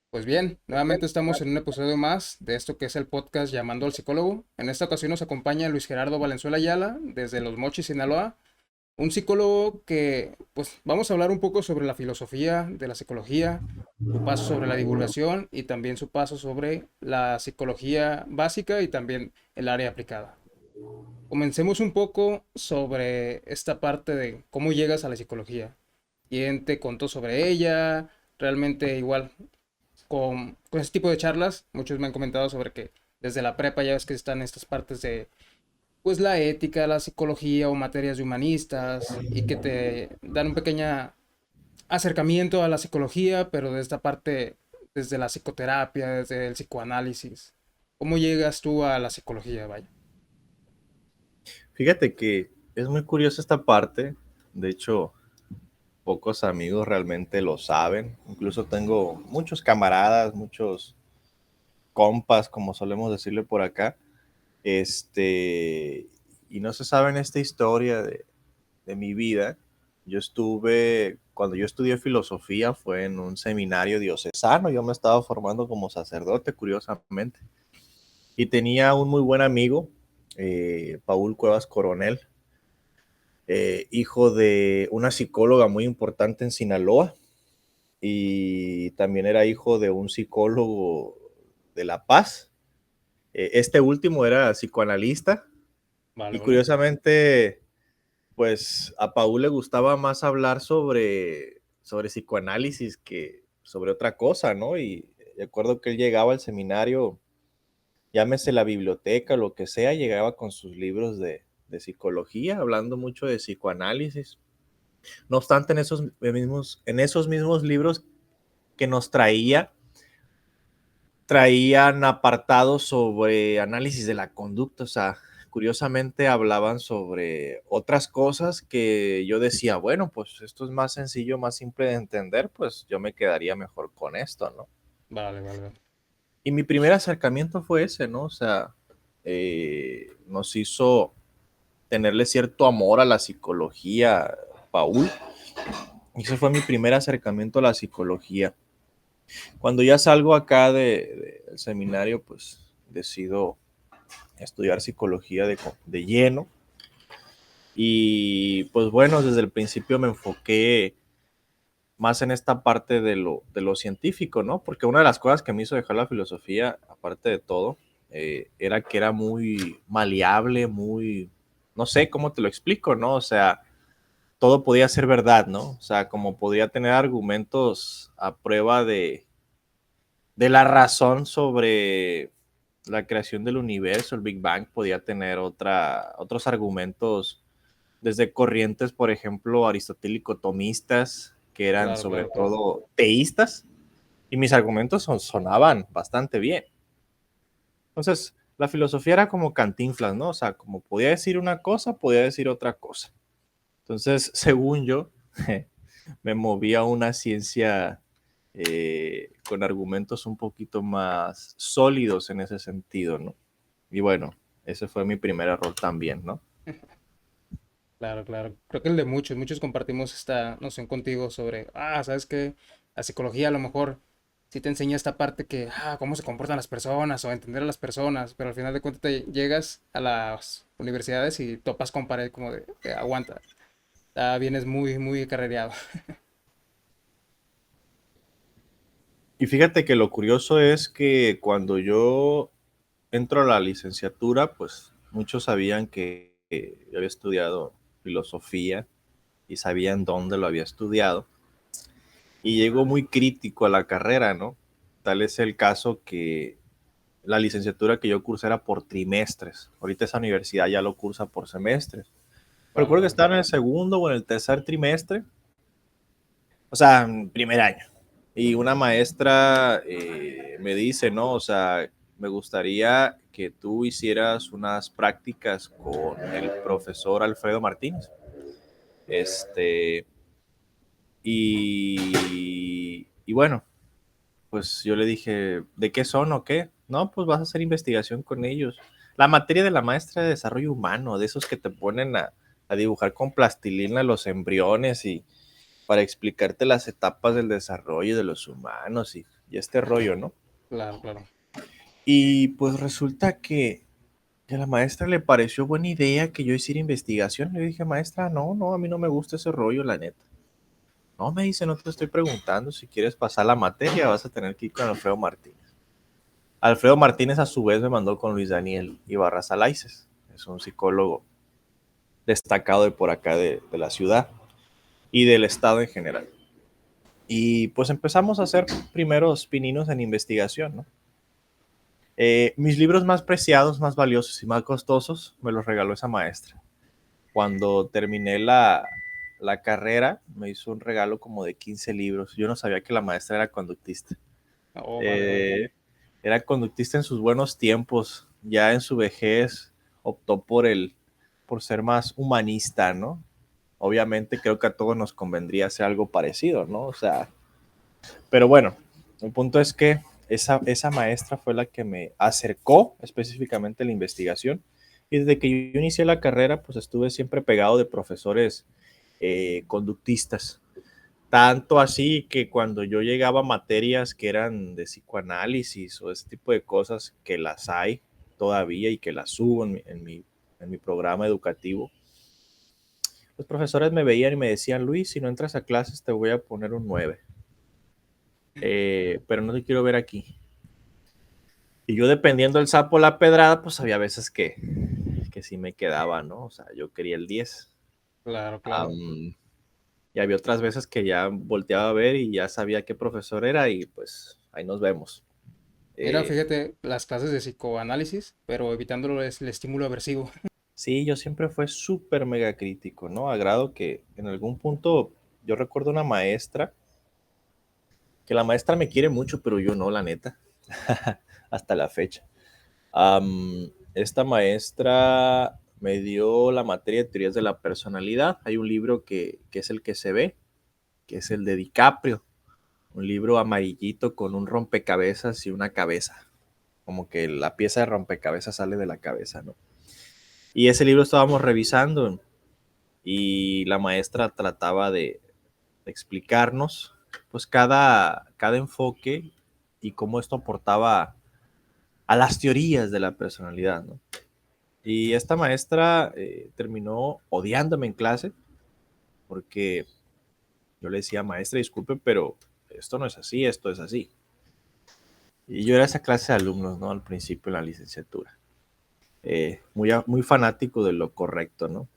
Pues bien, nuevamente estamos en un episodio más de esto que es el podcast Llamando al Psicólogo. En esta ocasión nos acompaña Luis Gerardo Valenzuela Ayala desde Los Mochis, Sinaloa, un psicólogo que pues vamos a hablar un poco sobre la filosofía de la psicología, su paso sobre la divulgación y también su paso sobre la psicología básica y también el área aplicada. Comencemos un poco sobre esta parte de cómo llegas a la psicología. ¿Quién te contó sobre ella? Realmente igual con ese tipo de charlas, muchos me han comentado sobre que desde la prepa ya ves que están estas partes de pues la ética, la psicología o materias de humanistas y que te dan un pequeño acercamiento a la psicología, pero de esta parte desde la psicoterapia, desde el psicoanálisis. ¿Cómo llegas tú a la psicología, vaya? Fíjate que es muy curiosa esta parte. De hecho, pocos amigos realmente lo saben. Incluso tengo muchos camaradas, muchos compas, como solemos decirle por acá. Este, y no se saben esta historia de mi vida. Cuando yo estudié filosofía, fue en un seminario diocesano. Yo me estaba formando como sacerdote, curiosamente. Y tenía un muy buen amigo, Paul Cuevas Coronel, hijo de una psicóloga muy importante en Sinaloa y también era hijo de un psicólogo de La Paz. Este último era psicoanalista Vale, y vale. curiosamente, pues a Paul le gustaba más hablar sobre psicoanálisis que sobre otra cosa, ¿no? Y recuerdo que él llegaba al seminario, llámese la biblioteca, lo que sea, llegaba con sus libros de psicología, hablando mucho de psicoanálisis. No obstante, en esos mismos libros que nos traían apartados sobre análisis de la conducta, o sea, curiosamente hablaban sobre otras cosas que yo decía, bueno, pues esto es más sencillo, más simple de entender, pues yo me quedaría mejor con esto, ¿no? Vale, vale, vale. Y mi primer acercamiento fue ese, ¿no? O sea, nos hizo tenerle cierto amor a la psicología, Paul, y ese fue mi primer acercamiento a la psicología. Cuando ya salgo acá del seminario, pues decido estudiar psicología de lleno. Y pues bueno, desde el principio me enfoqué más en esta parte de lo científico, ¿no? Porque una de las cosas que me hizo dejar la filosofía, aparte de todo, era que era muy maleable, muy, no sé cómo te lo explico, ¿no? O sea, todo podía ser verdad, ¿no? O sea, como podía tener argumentos a prueba de la razón sobre la creación del universo, el Big Bang, podía tener otros argumentos desde corrientes, por ejemplo, aristotélico-tomistas, que eran Claro, sobre claro, claro. todo teístas, y mis argumentos sonaban bastante bien. Entonces, la filosofía era como Cantinflas, ¿no? O sea, como podía decir una cosa, podía decir otra cosa. Entonces, según yo, me movía a una ciencia con argumentos un poquito más sólidos en ese sentido, ¿no? Y bueno, ese fue mi primer error también, ¿no? Claro, claro. Creo que el de muchos, muchos compartimos esta noción contigo sobre, ¿sabes qué? La psicología a lo mejor sí te enseña esta parte que, cómo se comportan las personas o entender a las personas, pero al final de cuentas te llegas a las universidades y topas con pared como de, aguanta, vienes muy, muy carrereado. Y fíjate que lo curioso es que cuando yo entro a la licenciatura, pues muchos sabían que yo había estudiado filosofía y sabían dónde lo había estudiado. Y llego muy crítico a la carrera, ¿no? Tal es el caso que la licenciatura que yo cursé era por trimestres. Ahorita esa universidad ya lo cursa por semestres. Vale, Recuerdo que vale. estaba en el segundo o en el tercer trimestre, o sea, en primer año. Y una maestra me dice, ¿no? O sea, me gustaría que tú hicieras unas prácticas con el profesor Alfredo Martínez. Este, y bueno, pues yo le dije, ¿de qué son o qué? No, pues vas a hacer investigación con ellos. La materia de la maestra de desarrollo humano, de esos que te ponen a dibujar con plastilina los embriones y para explicarte las etapas del desarrollo de los humanos. y este rollo, ¿no? Claro, claro. Y pues resulta que a la maestra le pareció buena idea que yo hiciera investigación. Le dije, maestra, no, no, a mí no me gusta ese rollo, la neta. No, me dice, no te estoy preguntando, si quieres pasar la materia vas a tener que ir con Alfredo Martínez. Alfredo Martínez a su vez me mandó con Luis Daniel Ibarra Salaices, es un psicólogo destacado de por acá de la ciudad y del estado en general. Y pues empezamos a hacer primeros pininos en investigación, ¿no? Mis libros más preciados, más valiosos y más costosos me los regaló esa maestra. Cuando terminé la carrera, me hizo un regalo como de 15 libros. Yo no sabía que la maestra era conductista. Oh, vale, vale. Eh, Era conductista en sus buenos tiempos. Ya en su vejez optó por ser más humanista, ¿no? Obviamente creo que a todos nos convendría hacer algo parecido, ¿no? O sea, pero bueno, el punto es que esa maestra fue la que me acercó específicamente a la investigación y desde que yo inicié la carrera, pues estuve siempre pegado de profesores conductistas. Tanto así que cuando yo llegaba a materias que eran de psicoanálisis o ese tipo de cosas, que las hay todavía y que las subo en mi programa educativo, los profesores me veían y me decían, Luis, si no entras a clases te voy a poner un 9, pero no te quiero ver aquí. Y yo dependiendo del sapo la pedrada, pues había veces que sí me quedaba, ¿no? O sea, yo quería el 10. Claro, claro. Um, y había otras veces que ya volteaba a ver y ya sabía qué profesor era y pues ahí nos vemos. Mira, Eh, fíjate, las clases de psicoanálisis, pero evitándolo es el estímulo aversivo. sí, yo siempre fue súper mega crítico, ¿no? A grado que en algún punto yo recuerdo una maestra, que la maestra me quiere mucho, pero yo no, la neta, hasta la fecha. Esta maestra me dio la materia de teorías de la personalidad. Hay un libro que es el que se ve, que es el de DiCaprio, un libro amarillito con un rompecabezas y una cabeza, como que la pieza de rompecabezas sale de la cabeza, ¿no? Y ese libro estábamos revisando y la maestra trataba de explicarnos pues cada enfoque y cómo esto aportaba a las teorías de la personalidad, ¿no? Y esta maestra terminó odiándome en clase porque yo le decía, maestra, disculpe, pero esto no es así, esto es así. Y yo era esa clase de alumnos, ¿no? Al principio en la licenciatura. Muy fanático de lo correcto, ¿no?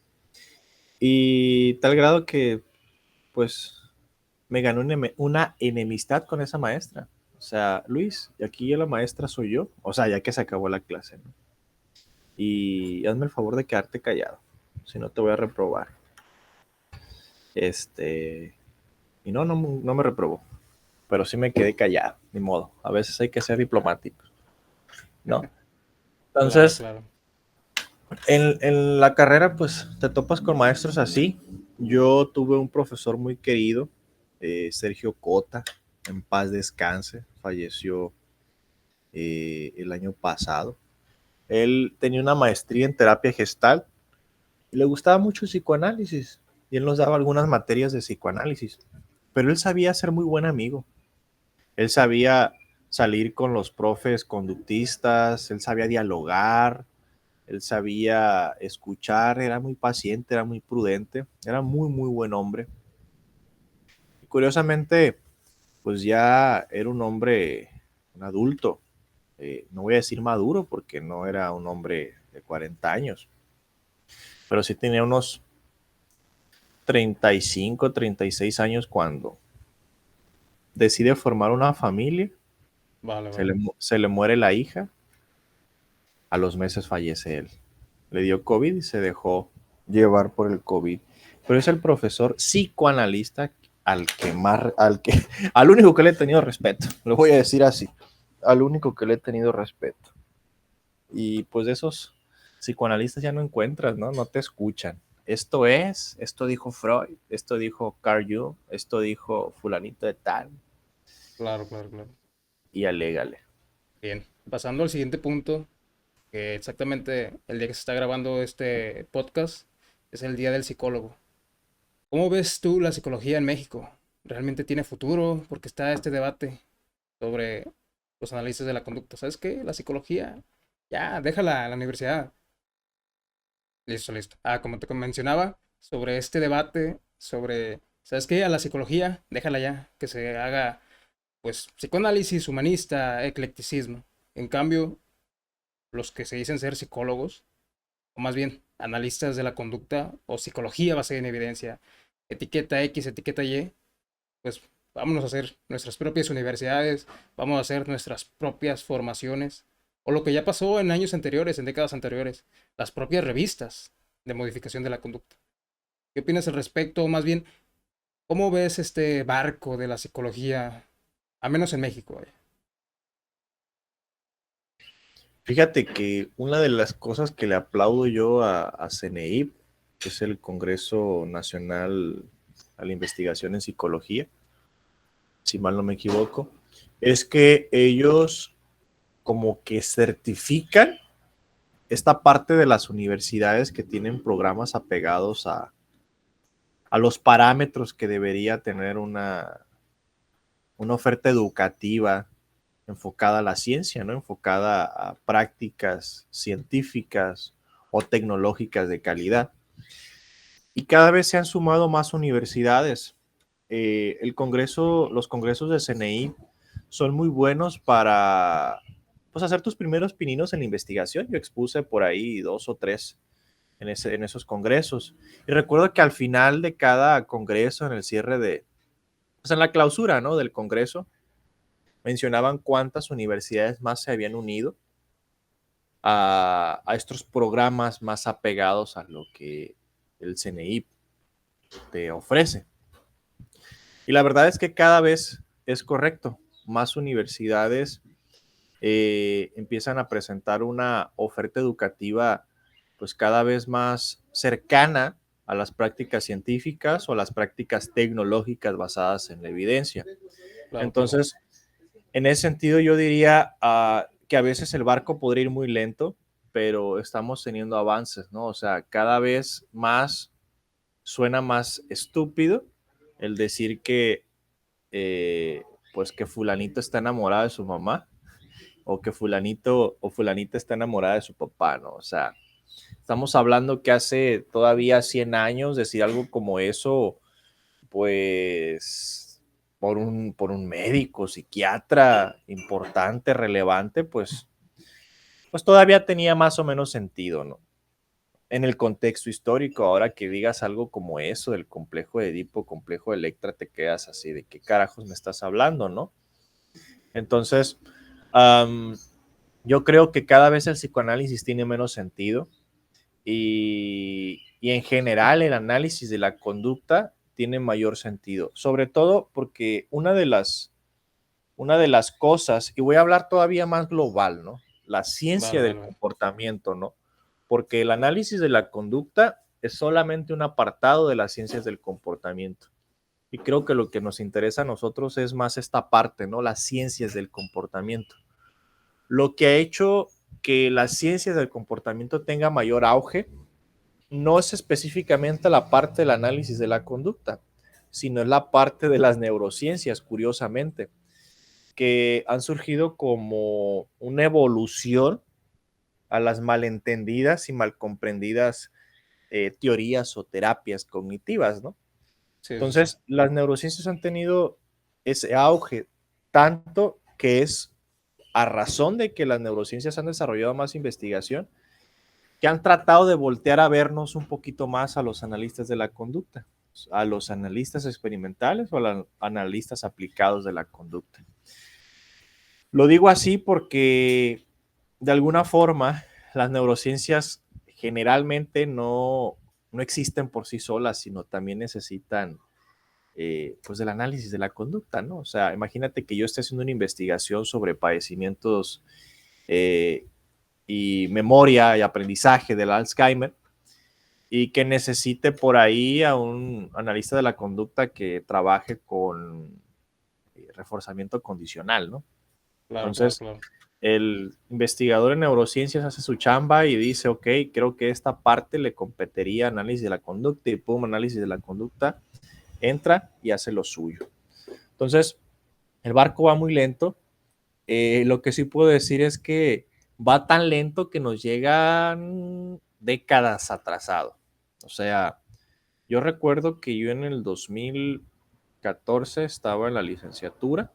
Y tal grado que, pues, me ganó una enemistad con esa maestra. O sea, Luis, y aquí la maestra soy yo. O sea, ya que se acabó la clase, ¿no? Y hazme el favor de quedarte callado. Si no, te voy a reprobar. Este, y no me reprobó, pero sí me quedé callado, ni modo. A veces hay que ser diplomático, ¿no? Claro, Entonces, claro. en la carrera, pues te topas con maestros así. Yo tuve un profesor muy querido, Sergio Cota, en paz descanse, falleció el año pasado. Él tenía una maestría en terapia gestal y le gustaba mucho el psicoanálisis. Y él nos daba algunas materias de psicoanálisis. Pero él sabía ser muy buen amigo. Él sabía salir con los profes conductistas, él sabía dialogar, él sabía escuchar, era muy paciente, era muy prudente, era muy, muy buen hombre. Y curiosamente, pues ya era un hombre, un adulto, no voy a decir maduro porque no era un hombre de 40 años, pero sí tenía unos 35, 36 años cuando decide formar una familia, Vale, se le, vale. se le muere la hija, a los meses fallece él. Le dio COVID y se dejó llevar por el COVID. Pero es el profesor psicoanalista al único que le he tenido respeto. Lo voy a decir así. Al único que le he tenido respeto. Y pues de esos psicoanalistas ya no encuentras, ¿no? No te escuchan. Esto dijo Freud, esto dijo Carl Jung, esto dijo fulanito de tal, Claro, claro, claro. y alégale. Bien. Pasando al siguiente punto, que exactamente el día que se está grabando este podcast es el Día del Psicólogo. ¿Cómo ves tú la psicología en México? ¿Realmente tiene futuro? Porque está este debate. sobre los analistas de la conducta. ¿Sabes qué? La psicología, ya, déjala a la universidad. Listo, listo. Como te mencionaba, sobre este debate, sobre, ¿sabes qué? A la psicología, déjala ya, que se haga, pues, psicoanálisis humanista, eclecticismo. En cambio, los que se dicen ser psicólogos, o más bien analistas de la conducta, o psicología basada en evidencia, etiqueta X, etiqueta Y, pues vámonos a hacer nuestras propias universidades, vamos a hacer nuestras propias formaciones, o lo que ya pasó en años anteriores, en décadas anteriores, las propias revistas de modificación de la conducta. ¿Qué opinas al respecto? O más bien, ¿cómo ves este barco de la psicología, al menos en México? Fíjate que una de las cosas que le aplaudo yo a CNI, que es el Congreso Nacional a la Investigación en Psicología, si mal no me equivoco, es que ellos como que certifican esta parte de las universidades que tienen programas apegados a los parámetros que debería tener una oferta educativa enfocada a la ciencia, ¿no? Enfocada a prácticas científicas o tecnológicas de calidad. Y cada vez se han sumado más universidades. Los congresos de CNI son muy buenos para pues, hacer tus primeros pininos en la investigación. Yo expuse por ahí 2 o 3 en esos congresos. Y recuerdo que al final de cada congreso, en el cierre pues en la clausura, ¿no? Del congreso, mencionaban cuántas universidades más se habían unido a estos programas más apegados a lo que el CNI te ofrece. Y la verdad es que cada vez es correcto. Más universidades empiezan a presentar una oferta educativa pues cada vez más cercana a las prácticas científicas o las prácticas tecnológicas basadas en la evidencia. Claro, claro. Entonces, en ese sentido yo diría que a veces el barco podría ir muy lento, pero estamos teniendo avances, ¿no? O sea, cada vez más suena más estúpido el decir que, eh, pues que fulanito está enamorado de su mamá o que fulanito o fulanita está enamorada de su papá, ¿no? O sea, estamos hablando que hace todavía 100 años decir algo como eso, pues por un médico, psiquiatra importante, relevante, pues todavía tenía más o menos sentido, ¿no? En el contexto histórico, ahora que digas algo como eso, del complejo de Edipo, complejo de Electra, te quedas así, ¿de qué carajos me estás hablando, no? Entonces, um, yo creo que cada vez el psicoanálisis tiene menos sentido y en general el análisis de la conducta tiene mayor sentido, sobre todo porque una de las cosas, y voy a hablar todavía más global, ¿no? La Vale, ciencia vale, del vale. comportamiento, ¿no? Porque el análisis de la conducta es solamente un apartado de las ciencias del comportamiento. Y creo que lo que nos interesa a nosotros es más esta parte, ¿no? Las ciencias del comportamiento. Lo que ha hecho que las ciencias del comportamiento tenga mayor auge no es específicamente la parte del análisis de la conducta, sino es la parte de las neurociencias, curiosamente, que han surgido como una evolución a las malentendidas y mal comprendidas teorías o terapias cognitivas, ¿no? Sí, sí, sí. Entonces, las neurociencias han tenido ese auge, tanto que es a razón de que las neurociencias han desarrollado más investigación, que han tratado de voltear a vernos un poquito más a los analistas de la conducta, a los analistas experimentales o a los analistas aplicados de la conducta. Lo digo así porque de alguna forma las neurociencias generalmente no existen por sí solas, sino también necesitan pues del análisis de la conducta, ¿no? O sea, imagínate que yo esté haciendo una investigación sobre padecimientos eh, y memoria y aprendizaje del Alzheimer y que necesite por ahí a un analista de la conducta que trabaje con reforzamiento condicional, ¿no? Claro, claro, Entonces, claro. el investigador en neurociencias hace su chamba y dice, ok, creo que esta parte le competiría análisis de la conducta y pum, análisis de la conducta, entra y hace lo suyo. Entonces, el barco va muy lento, Lo que sí puedo decir es que va tan lento que nos llegan décadas atrasado. O sea, yo recuerdo que yo en el 2014 estaba en la licenciatura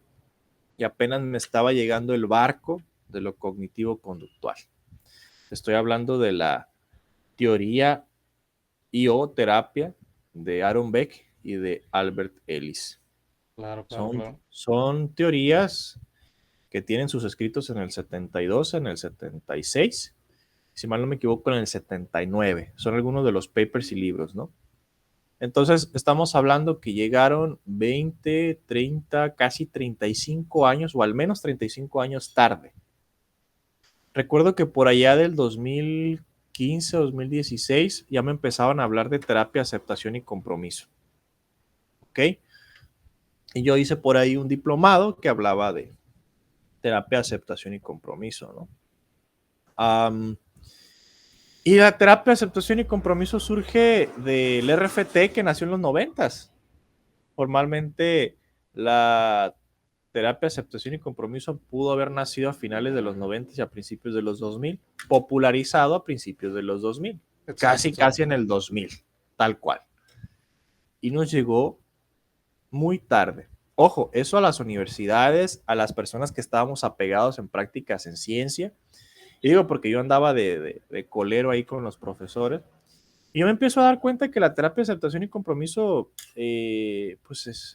y apenas me estaba llegando el barco de lo cognitivo conductual. Estoy hablando de la teoría y o terapia de Aaron Beck y de Albert Ellis. Claro, claro, Son, claro. son teorías que tienen sus escritos en el 72, en el 76, si mal no me equivoco, en el 79. Son algunos de los papers y libros, ¿no? Entonces, estamos hablando que llegaron 20, 30, casi 35 años, o al menos 35 años tarde. Recuerdo que por allá del 2015, 2016, ya me empezaban a hablar de terapia, aceptación y compromiso. ¿Ok? Y yo hice por ahí un diplomado que hablaba de terapia, aceptación y compromiso, ¿no? Y la terapia, aceptación y compromiso surge del RFT que nació en los 90. Formalmente, la terapia, aceptación y compromiso pudo haber nacido a finales de los 90 y a principios de los 2000, popularizado a principios de los 2000, Exacto, casi exacto. en el 2000, tal cual. Y nos llegó muy tarde. Ojo, eso a las universidades, a las personas que estábamos apegados en prácticas en ciencia. Y digo porque yo andaba de colero ahí con los profesores. Y yo me empiezo a dar cuenta que la terapia de aceptación y compromiso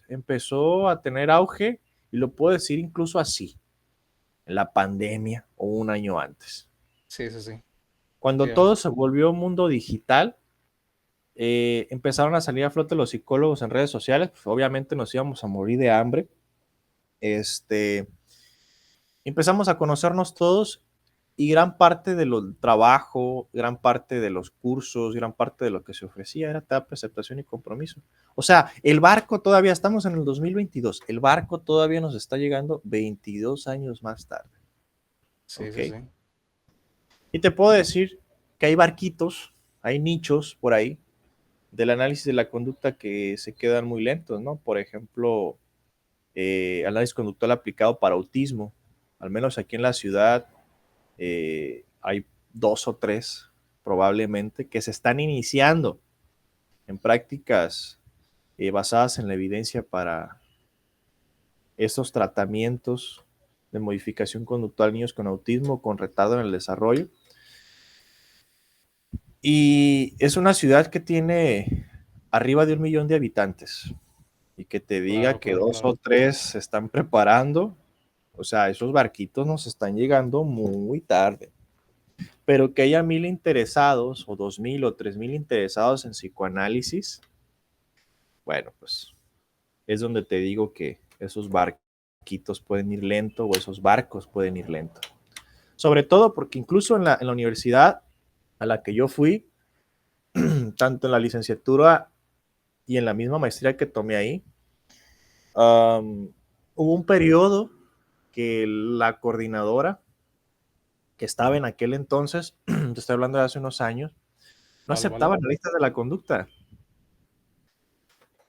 empezó a tener auge, y lo puedo decir incluso así, en la pandemia o un año antes. Sí, sí, sí. Cuando Bien. todo se volvió mundo digital, empezaron a salir a flote los psicólogos en redes sociales, pues obviamente nos íbamos a morir de hambre. Empezamos a conocernos todos, y gran parte del trabajo, gran parte de los cursos, gran parte de lo que se ofrecía era terapia, aceptación y compromiso. O sea, el barco todavía, estamos en el 2022, el barco todavía nos está llegando 22 años más tarde. Sí, ¿Ok? sí, sí. Y te puedo decir que hay barquitos, hay nichos por ahí del análisis de la conducta que se quedan muy lentos, ¿no? Por ejemplo, análisis conductual aplicado para autismo, al menos aquí en la ciudad, hay dos o tres probablemente que se están iniciando en prácticas basadas en la evidencia para estos tratamientos de modificación conductual en niños con autismo, con retardo en el desarrollo. Y es una ciudad que tiene arriba de 1 millón de habitantes, y que te diga Claro, que claro, dos claro. o tres se están preparando, o sea, esos barquitos nos están llegando muy tarde. Pero que haya 1,000 interesados, o 2,000 o 3,000 interesados en psicoanálisis, bueno, pues es donde te digo que esos barquitos pueden ir lento, o esos barcos pueden ir lento. Sobre todo porque incluso en la universidad a la que yo fui, tanto en la licenciatura y en la misma maestría que tomé ahí, hubo un periodo que la coordinadora que estaba en aquel entonces, te estoy hablando de hace unos años, no Vale, vale. aceptaba analistas de la conducta.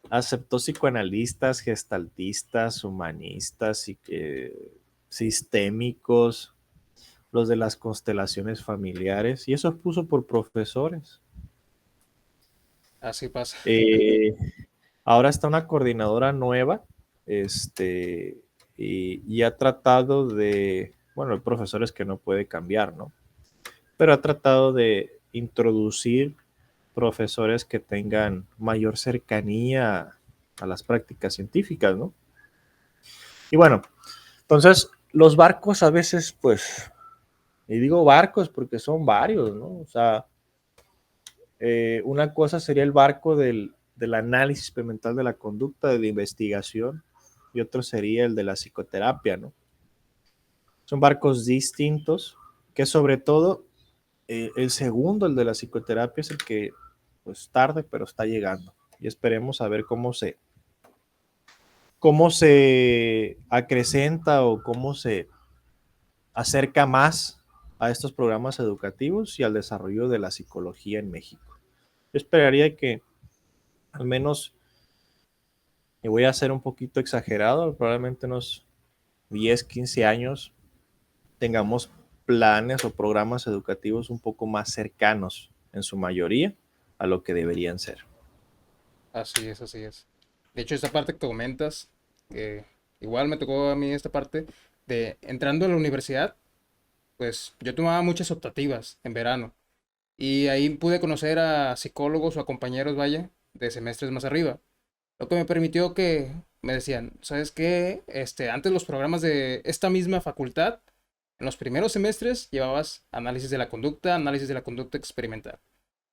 Aceptó psicoanalistas, gestaltistas, humanistas y sistémicos, los de las constelaciones familiares, y eso puso por profesores. Así pasa. Eh, Ahora está una coordinadora nueva, este, y ha tratado de, bueno, hay profesores que no puede cambiar, ¿no? Pero ha tratado de introducir profesores que tengan mayor cercanía a las prácticas científicas, ¿no? Y bueno, entonces los barcos a veces, pues, y digo barcos porque son varios, ¿no? O sea, una cosa sería el barco del análisis experimental de la conducta, de la investigación, y otro sería el de la psicoterapia, ¿no? Son barcos distintos, que sobre todo el segundo, el de la psicoterapia, es el que, pues, tarde, pero está llegando. Y esperemos a ver cómo se acrecenta, o cómo se acerca más a estos programas educativos y al desarrollo de la psicología en México. Yo esperaría que al menos, y voy a ser un poquito exagerado, probablemente unos 10, 15 años tengamos planes o programas educativos un poco más cercanos, en su mayoría, a lo que deberían ser. Así es, así es. De hecho, esta parte que comentas, que igual me tocó a mí esta parte de entrando a la universidad, pues yo tomaba muchas optativas en verano y ahí pude conocer a psicólogos o a compañeros, vaya, de semestres más arriba. Lo que me permitió que me decían, ¿sabes qué? Antes los programas de esta misma facultad, en los primeros semestres llevabas análisis de la conducta experimental.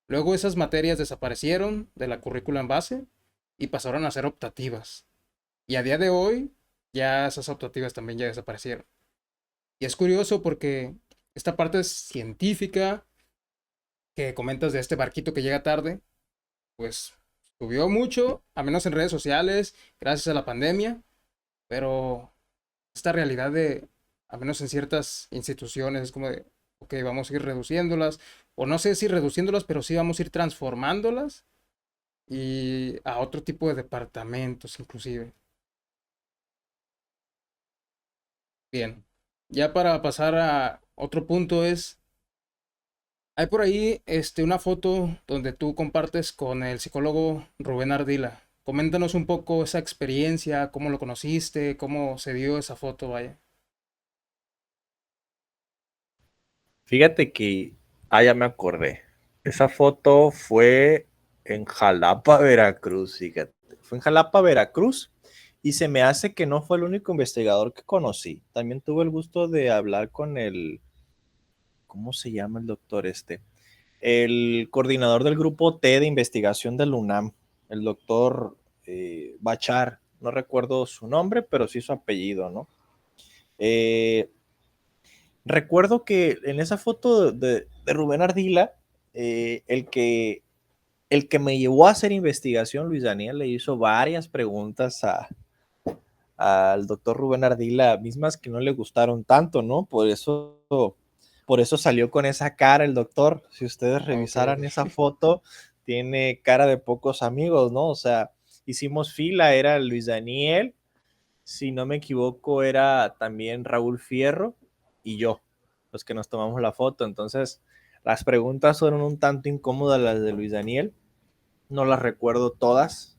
Luego esas materias desaparecieron de la currícula en base y pasaron a ser optativas. Y a día de hoy ya esas optativas también ya desaparecieron. Y es curioso porque esta parte científica que comentas de este barquito que llega tarde, pues subió mucho, a menos en redes sociales, gracias a la pandemia, pero esta realidad de, a menos en ciertas instituciones, es como de, ok, vamos a ir reduciéndolas, o no sé si reduciéndolas, pero sí vamos a ir transformándolas y a otro tipo de departamentos inclusive. Bien, ya para pasar a otro punto es, hay por ahí una foto donde tú compartes con el psicólogo Rubén Ardila. Coméntanos un poco esa experiencia, cómo lo conociste, cómo se dio esa foto, vaya. Fíjate que, ya me acordé. Esa foto fue en Jalapa, Veracruz, fíjate. Fue en Jalapa, Veracruz, y se me hace que no fue el único investigador que conocí. También tuve el gusto de hablar con ¿cómo se llama el doctor este? El coordinador del grupo T de investigación del UNAM, el doctor Bachar. No recuerdo su nombre, pero sí su apellido, ¿no? Eh, Recuerdo que en esa foto de Rubén Ardila, eh, el, que, el que me llevó a hacer investigación, Luis Daniel, le hizo varias preguntas al doctor Rubén Ardila, mismas que no le gustaron tanto, ¿no? Por eso salió con esa cara el doctor. Si ustedes Ok, revisaran esa ok. foto, tiene cara de pocos amigos, ¿no? O sea, hicimos fila, era Luis Daniel, si no me equivoco, era también Raúl Fierro y yo, los que nos tomamos la foto. Entonces, las preguntas fueron un tanto incómodas las de Luis Daniel. No las recuerdo todas.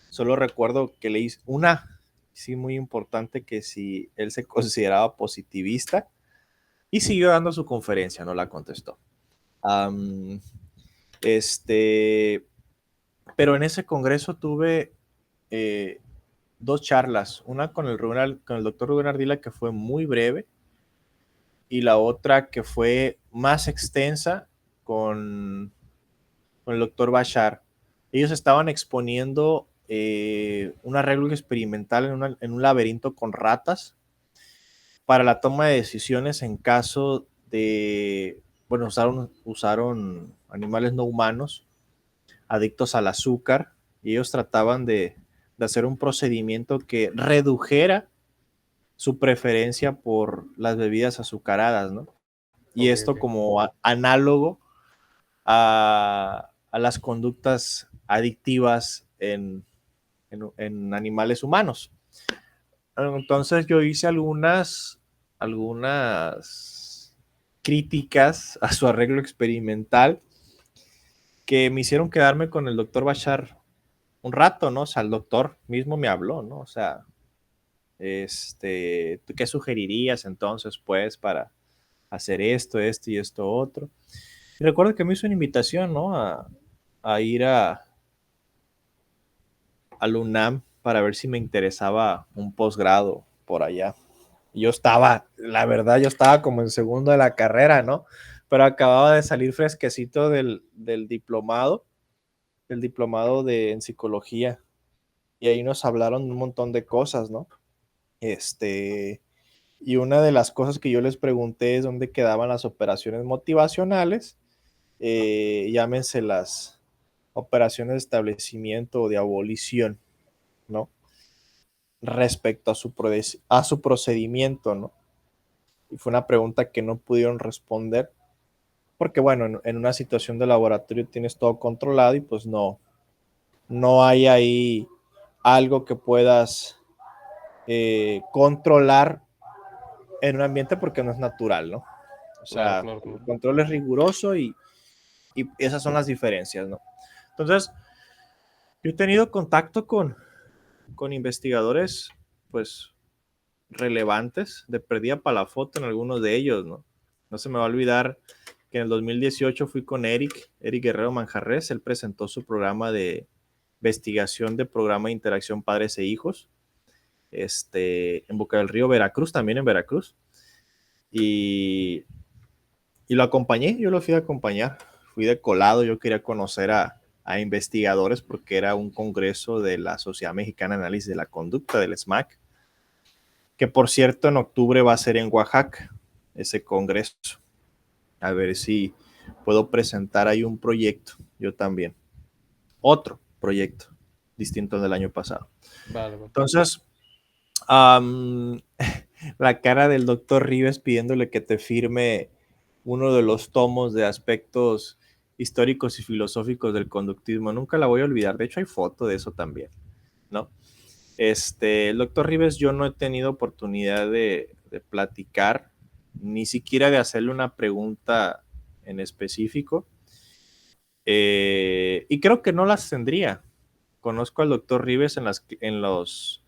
Solo recuerdo que le hice una, sí, muy importante, que si él se consideraba positivista, y siguió dando su conferencia, no la contestó. Um, este, pero en ese congreso tuve eh, dos charlas, una con el doctor Rubén Ardila, que fue muy breve, y la otra que fue más extensa con el doctor Bashar. Ellos estaban exponiendo un arreglo experimental en un laberinto con ratas para la toma de decisiones en caso de, bueno, usaron animales no humanos adictos al azúcar, y ellos trataban de hacer un procedimiento que redujera su preferencia por las bebidas azucaradas, ¿no? Y Ok, esto ok. como análogo a las conductas adictivas en animales humanos. Entonces yo hice algunas críticas a su arreglo experimental que me hicieron quedarme con el doctor Bashar un rato, ¿no? O sea, el doctor mismo me habló, ¿no? O sea, ¿tú qué sugerirías entonces, pues, para hacer esto y esto otro? Y recuerdo que me hizo una invitación, ¿no? A ir al UNAM para ver si me interesaba un posgrado por allá. Yo estaba, la verdad, yo estaba como en segundo de la carrera, ¿no? Pero acababa de salir fresquecito del diplomado en psicología. Y ahí nos hablaron un montón de cosas, ¿no? Y una de las cosas que yo les pregunté es dónde quedaban las operaciones motivacionales, llámense las operaciones de establecimiento o de abolición, ¿no? Respecto a su procedimiento, ¿no? Y fue una pregunta que no pudieron responder porque, bueno, en una situación de laboratorio tienes todo controlado y pues no hay ahí algo que puedas controlar en un ambiente porque no es natural, ¿no? O Claro, sea, claro, el claro. control es riguroso y esas son las diferencias, ¿no? Entonces, yo he tenido contacto con investigadores, pues, relevantes, de perdida para la foto en algunos de ellos, ¿no? No se me va a olvidar que en el 2018 fui con Eric Guerrero Manjarres, él presentó su programa de investigación de programa de interacción padres e hijos, en Boca del Río, Veracruz, también en Veracruz, y, y lo acompañé, yo lo fui a acompañar, fui de colado, yo quería conocer a investigadores porque era un congreso de la Sociedad Mexicana de Análisis de la Conducta, del SMAC, que por cierto en octubre va a ser en Oaxaca, ese congreso. A ver si puedo presentar ahí un proyecto, yo también. Otro proyecto, distinto al del año pasado. Vale, vale. Entonces, la cara del doctor Rives pidiéndole que te firme uno de los tomos de aspectos históricos y filosóficos del conductismo, nunca la voy a olvidar. De hecho, hay foto de eso también, ¿no? El doctor Rives, yo no he tenido oportunidad de platicar, ni siquiera de hacerle una pregunta en específico, y creo que no las tendría. Conozco al doctor Rives en los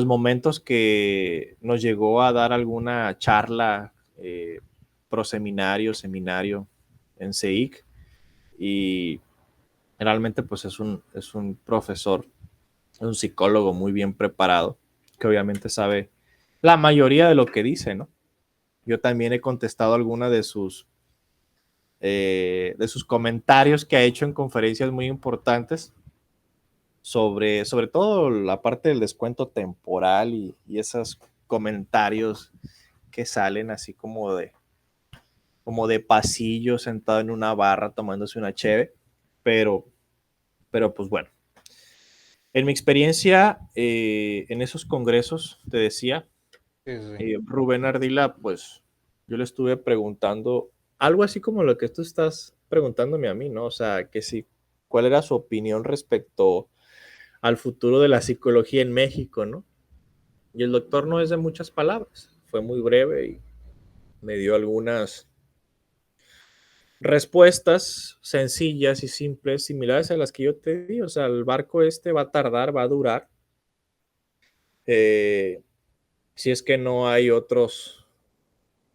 momentos que nos llegó a dar alguna charla, pro seminario en CEIC, y realmente pues es un profesor, un psicólogo muy bien preparado, que obviamente sabe la mayoría de lo que dice, ¿no? Yo también he contestado alguna de sus comentarios que ha hecho en conferencias muy importantes sobre todo la parte del descuento temporal y esos comentarios que salen así como de pasillo sentado en una barra tomándose una cheve, pero, pero pues bueno. En mi experiencia, en esos congresos, te decía, Sí, sí, sí. Rubén Ardila, pues yo le estuve preguntando algo así como lo que tú estás preguntándome a mí, ¿no? O sea, que sí, ¿cuál era su opinión respecto al futuro de la psicología en México, ¿no? Y el doctor no es de muchas palabras, fue muy breve y me dio algunas respuestas sencillas y simples, similares a las que yo te di. O sea, el barco este va a tardar, va a durar. Eh, si es que no hay otros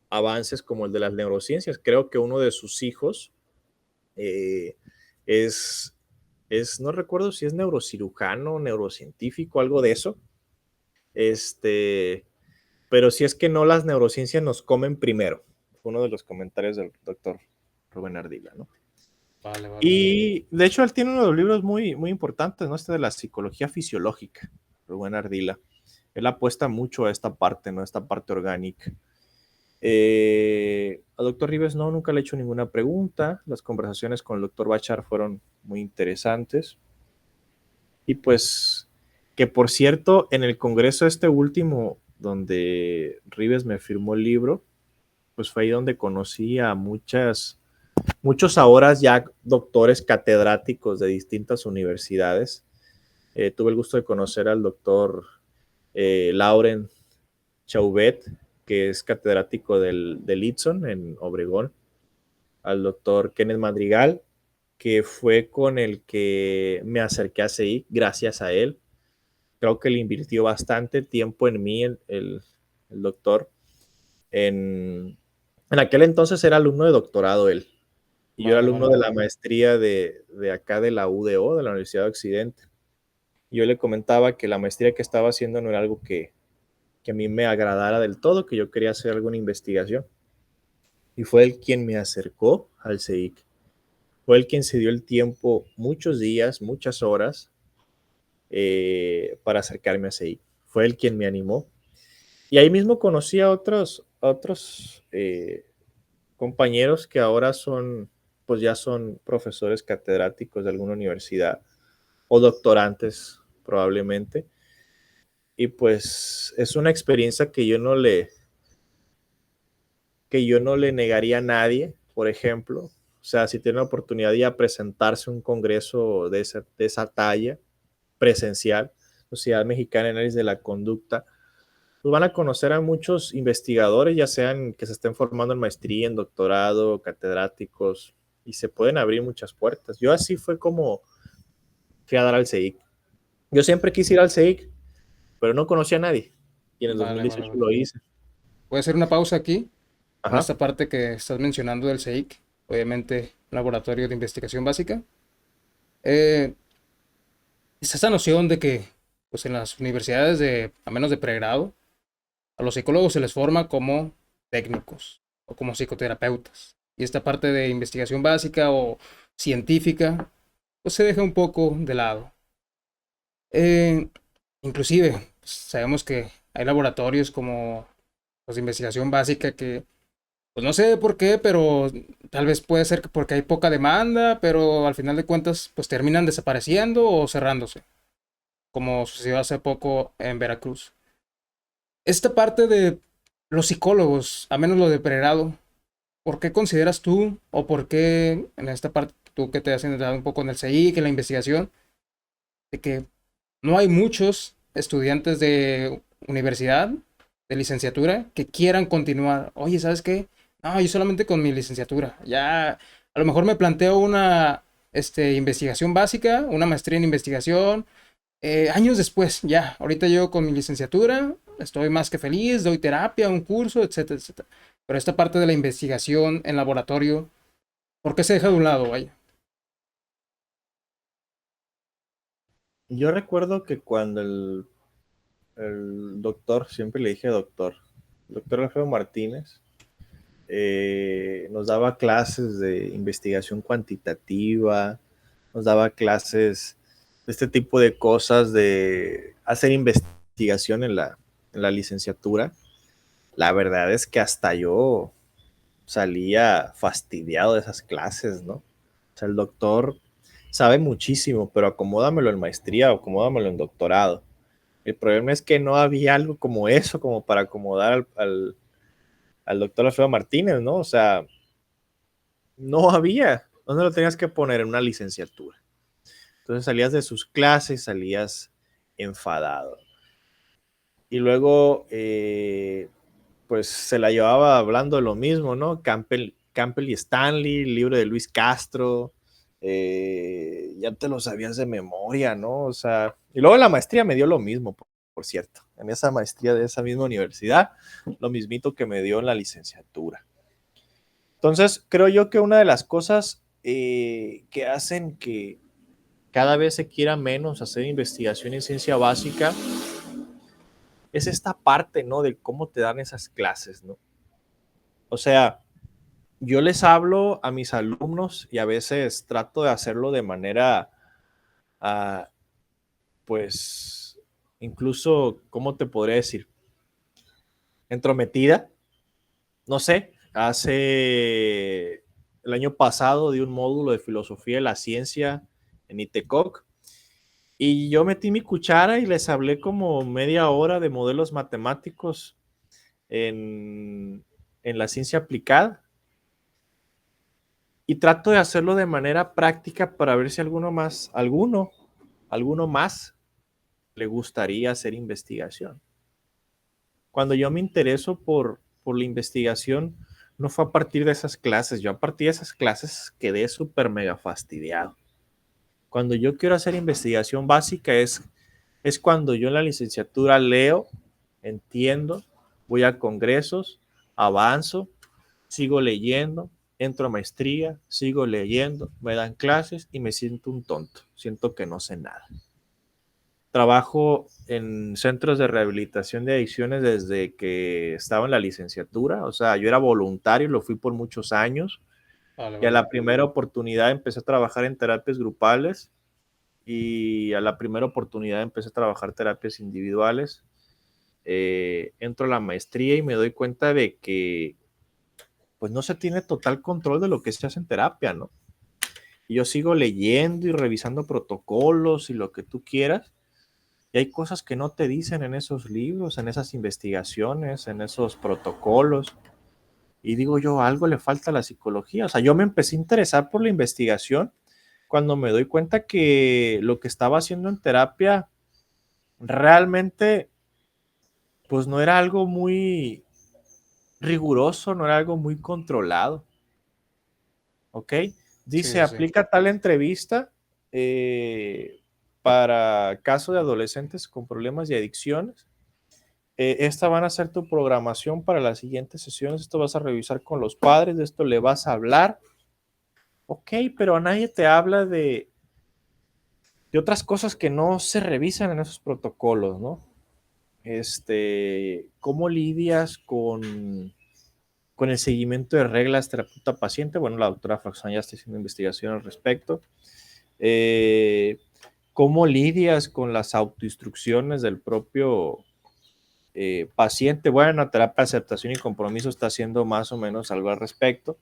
avances como el de las neurociencias. Creo que uno de sus hijos eh, es, no recuerdo si es neurocirujano, neurocientífico, algo de eso. Este, pero si es que no, las neurociencias nos comen primero. Fue uno de los comentarios del doctor Rubén Ardila, ¿no? Vale, vale, vale. Y de hecho él tiene uno de los libros muy, muy importantes, ¿no? De la psicología fisiológica, Rubén Ardila. Él apuesta mucho a esta parte, ¿no? Esta parte orgánica. Al doctor Rives no, nunca le he hecho ninguna pregunta. Las conversaciones con el doctor Bachar fueron muy interesantes. Y pues, que por cierto, en el congreso este último, donde Rives me firmó el libro, pues fue ahí donde conocí a muchos ahora ya doctores catedráticos de distintas universidades. Tuve el gusto de conocer al doctor Lauren Chauvet, que es catedrático del Itson en Obregón, al doctor Kenneth Madrigal, que fue con el que me acerqué a CI, gracias a él. Creo que le invirtió bastante tiempo en mí, el doctor. En aquel entonces era alumno de doctorado él, y yo era Vale, alumno vale. de la maestría de acá de la UDO, de la Universidad de Occidente. Yo le comentaba que la maestría que estaba haciendo no era algo que a mí me agradara del todo, que yo quería hacer alguna investigación. Y fue él quien me acercó al CEIC. Fue él quien se dio el tiempo, muchos días, muchas horas, para acercarme a CEIC. Fue él quien me animó. Y ahí mismo conocí a otros compañeros que ahora son, pues ya son profesores catedráticos de alguna universidad o doctorantes probablemente. Y pues es una experiencia que yo no le negaría a nadie, por ejemplo. O sea, si tiene la oportunidad de ir a presentarse un congreso de esa talla presencial, Sociedad Mexicana de Análisis de la Conducta, pues van a conocer a muchos investigadores, ya sean que se estén formando en maestría, en doctorado, catedráticos, y se pueden abrir muchas puertas. Yo así fue como fui a dar al CEIC. Yo siempre quise ir al CEIC, pero no conocía a nadie. Y en el Vale, vale, 2018 vale. lo hice. Voy a hacer una pausa aquí con Ajá. esta parte que estás mencionando del CEIC, obviamente Laboratorio de Investigación Básica. Eh, Está esa noción de que, pues en las universidades de, a menos de pregrado, a los psicólogos se les forma como técnicos o como psicoterapeutas. Y esta parte de investigación básica o científica, pues se deja un poco de lado. Eh, Inclusive, pues, sabemos que hay laboratorios como los de investigación básica que, pues no sé por qué, pero tal vez puede ser que porque hay poca demanda, pero al final de cuentas, pues terminan desapareciendo o cerrándose, como sucedió hace poco en Veracruz. Esta parte de los psicólogos, a menos lo de pregrado, ¿por qué consideras tú o por qué en esta parte tú que te has entrado un poco en el CI, en la investigación, de que no hay muchos estudiantes de universidad, de licenciatura, que quieran continuar? Oye, ¿sabes qué? No, yo solamente con mi licenciatura. Ya, a lo mejor me planteo una investigación básica, una maestría en investigación, años después, ya, ahorita yo con mi licenciatura estoy más que feliz, doy terapia, un curso, etcétera, etcétera. Pero esta parte de la investigación en laboratorio, ¿por qué se deja de un lado, vaya? Yo recuerdo que cuando el doctor, siempre le dije doctor, el doctor Alfredo Martínez, nos daba clases de investigación cuantitativa, nos daba clases de este tipo de cosas, de hacer investigación en la licenciatura. La verdad es que hasta yo salía fastidiado de esas clases, ¿no? O sea, el doctor sabe muchísimo, pero acomódamelo en maestría o acomódamelo en doctorado. El problema es que no había algo como eso, como para acomodar al doctor Alfredo Martínez, ¿no? O sea, no había. ¿Dónde lo tenías que poner? En una licenciatura. Entonces salías de sus clases, salías enfadado. Y luego, pues se la llevaba hablando de lo mismo, ¿no? Campbell y Stanley, el libro de Luis Castro, ya te lo sabías de memoria, ¿no? O sea, y luego en la maestría me dio lo mismo, por cierto, en esa maestría de esa misma universidad, lo mismito que me dio en la licenciatura. Entonces, creo yo que una de las cosas que hacen que cada vez se quiera menos hacer investigación en ciencia básica es esta parte, ¿no? De cómo te dan esas clases, ¿no? O sea, yo les hablo a mis alumnos y a veces trato de hacerlo de manera, uh, pues, incluso, ¿cómo te podría decir? Entrometida. No sé, hace el año pasado di un módulo de filosofía de la ciencia en ITECOC y yo metí mi cuchara y les hablé como media hora de modelos matemáticos en la ciencia aplicada. Y trato de hacerlo de manera práctica para ver si alguno más le gustaría hacer investigación. Cuando yo me intereso por la investigación, no fue a partir de esas clases. Yo a partir de esas clases quedé súper mega fastidiado. Cuando yo quiero hacer investigación básica es cuando yo en la licenciatura leo, entiendo, voy a congresos, avanzo, sigo leyendo, entro a maestría, sigo leyendo, me dan clases y me siento un tonto, siento que no sé nada. Trabajo en centros de rehabilitación de adicciones desde que estaba en la licenciatura, o sea, yo era voluntario, lo fui por muchos años Vale, y a vale. la primera oportunidad empecé a trabajar en terapias grupales y a la primera oportunidad empecé a trabajar terapias individuales. Entro a la maestría y me doy cuenta de que pues no se tiene total control de lo que se hace en terapia, ¿no? Y yo sigo leyendo y revisando protocolos y lo que tú quieras. Y hay cosas que no te dicen en esos libros, en esas investigaciones, en esos protocolos. Y digo yo, algo le falta a la psicología. O sea, yo me empecé a interesar por la investigación cuando me doy cuenta que lo que estaba haciendo en terapia realmente pues no era algo muy riguroso, no era algo muy controlado. ¿Ok? Sí, Dice, sí, sí. aplica tal entrevista eh, para casos de adolescentes con problemas y adicciones. Esta van a ser tu programación para las siguientes sesiones. Esto vas a revisar con los padres, de esto le vas a hablar. Ok, pero a nadie te habla de otras cosas que no se revisan en esos protocolos, ¿no? ¿Cómo lidias con el seguimiento de reglas terapeuta-paciente? Bueno, la doctora Fraxán ya está haciendo investigación al respecto. Eh, ¿Cómo lidias con las autoinstrucciones del propio paciente? Bueno, terapia de aceptación y compromiso está haciendo más o menos algo al respecto.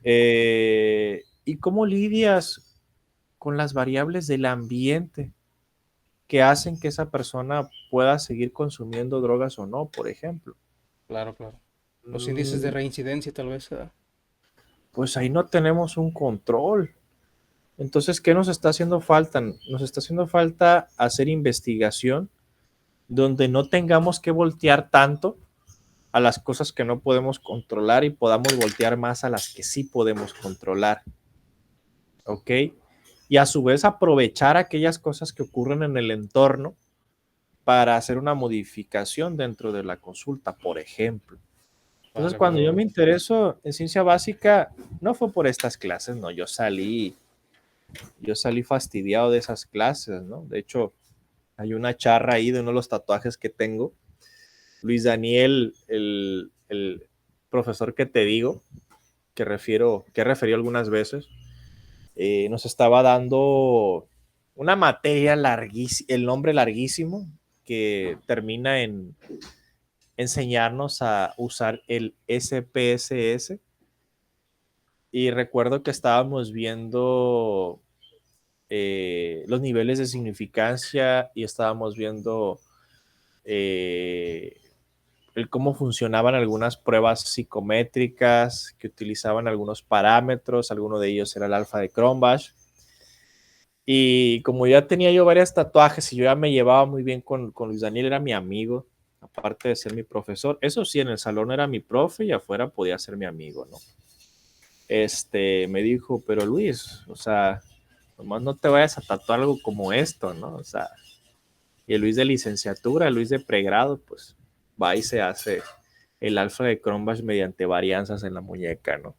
¿Y cómo lidias con las variables del ambiente que hacen que esa persona pueda seguir consumiendo drogas o no, por ejemplo? Claro, claro. Los índices de Mm, reincidencia tal vez. Pues ahí no tenemos un control. Entonces, ¿qué nos está haciendo falta? Nos está haciendo falta hacer investigación donde no tengamos que voltear tanto a las cosas que no podemos controlar y podamos voltear más a las que sí podemos controlar. ¿Ok? Y a su vez aprovechar aquellas cosas que ocurren en el entorno para hacer una modificación dentro de la consulta, por ejemplo. Entonces, Vale, cuando vale, yo vale. me intereso en ciencia básica, no fue por estas clases, no, yo salí fastidiado de esas clases, ¿no? De hecho, hay una charra ahí de uno de los tatuajes que tengo. Luis Daniel, el profesor que te digo, que he referido algunas veces, nos estaba dando una materia larguísima, el nombre larguísimo, que termina en enseñarnos a usar el SPSS. Y recuerdo que estábamos viendo los niveles de significancia y estábamos viendo eh, el cómo funcionaban algunas pruebas psicométricas que utilizaban algunos parámetros, alguno de ellos era el alfa de Cronbach. Y como ya tenía yo varios tatuajes y yo ya me llevaba muy bien con Luis Daniel, era mi amigo, aparte de ser mi profesor. Eso sí, en el salón era mi profe y afuera podía ser mi amigo, ¿no? Me dijo, pero Luis, o sea, nomás no te vayas a tatuar algo como esto, ¿no? O sea, y el Luis de licenciatura, el Luis de pregrado, pues va y se hace el alfa de Cronbach mediante varianzas en la muñeca, ¿no?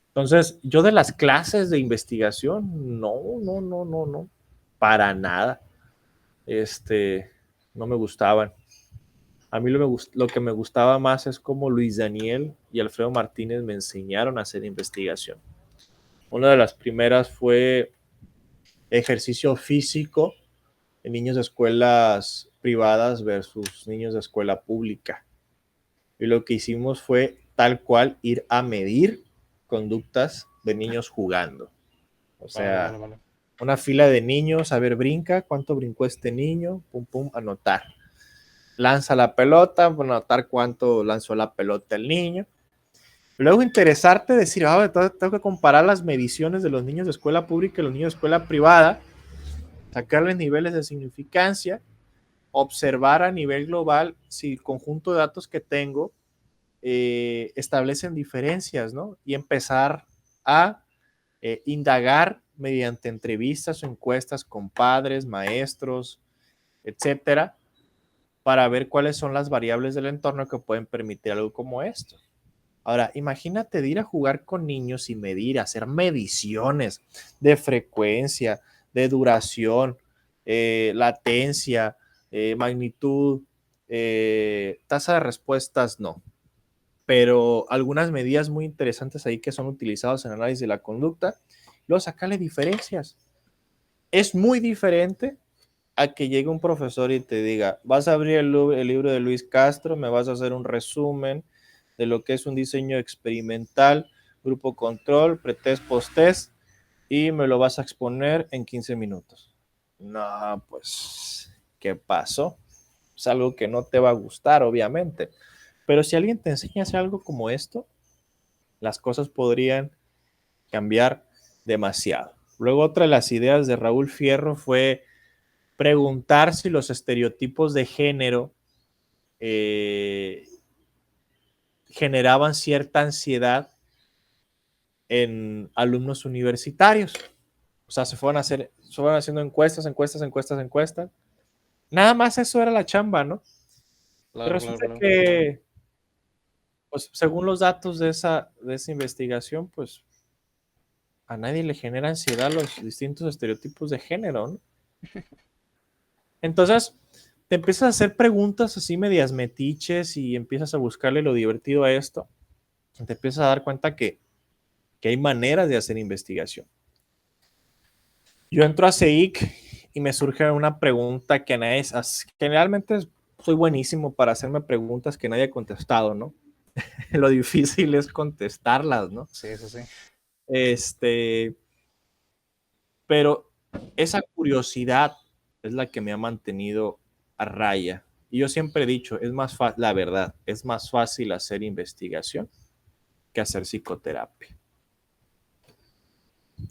Entonces, yo de las clases de investigación, no, no, no, no, no, para nada, no me gustaban. A mí lo que me gustaba más es cómo Luis Daniel y Alfredo Martínez me enseñaron a hacer investigación. Una de las primeras fue ejercicio físico en niños de escuelas privadas versus niños de escuela pública. Y lo que hicimos fue tal cual ir a medir conductas de niños jugando. O Vale, sea, vale, vale. una fila de niños, a ver, brinca, cuánto brincó este niño, pum, pum, anotar. Lanza la pelota, anotar cuánto lanzó la pelota el niño. Luego interesarte, decir, tengo que comparar las mediciones de los niños de escuela pública y los niños de escuela privada, sacarles niveles de significancia, observar a nivel global si el conjunto de datos que tengo establecen diferencias, ¿no? Y empezar a indagar mediante entrevistas o encuestas con padres, maestros, etcétera, para ver cuáles son las variables del entorno que pueden permitir algo como esto. Ahora, imagínate de ir a jugar con niños y medir, hacer mediciones de frecuencia, de duración, latencia, magnitud, tasa de respuestas, no. Pero algunas medidas muy interesantes ahí que son utilizadas en análisis de la conducta, luego sacarle diferencias. Es muy diferente a que llegue un profesor y te diga, vas a abrir el libro de Luis Castro, me vas a hacer un resumen de lo que es un diseño experimental, grupo control, pretest, post-test, y me lo vas a exponer en 15 minutos. No, pues, ¿qué pasó? Es algo que no te va a gustar, obviamente. Pero si alguien te enseña a hacer algo como esto, las cosas podrían cambiar demasiado. Luego otra de las ideas de Raúl Fierro fue preguntar si los estereotipos de género generaban cierta ansiedad en alumnos universitarios. O sea, se fueron haciendo encuestas. Nada más eso era la chamba, ¿no? Y Claro, claro, resulta claro. que, pues, según los datos de esa investigación, pues a nadie le genera ansiedad los distintos estereotipos de género, ¿no? Entonces, te empiezas a hacer preguntas así medias metiches y empiezas a buscarle lo divertido a esto. Te empiezas a dar cuenta que hay maneras de hacer investigación. Yo entro a CEIC y me surge una pregunta que nadie, generalmente soy buenísimo para hacerme preguntas que nadie ha contestado, ¿no? Lo difícil es contestarlas, ¿no? Sí, sí, sí. Pero esa curiosidad es la que me ha mantenido a raya. Y yo siempre he dicho, la verdad, es más fácil hacer investigación que hacer psicoterapia.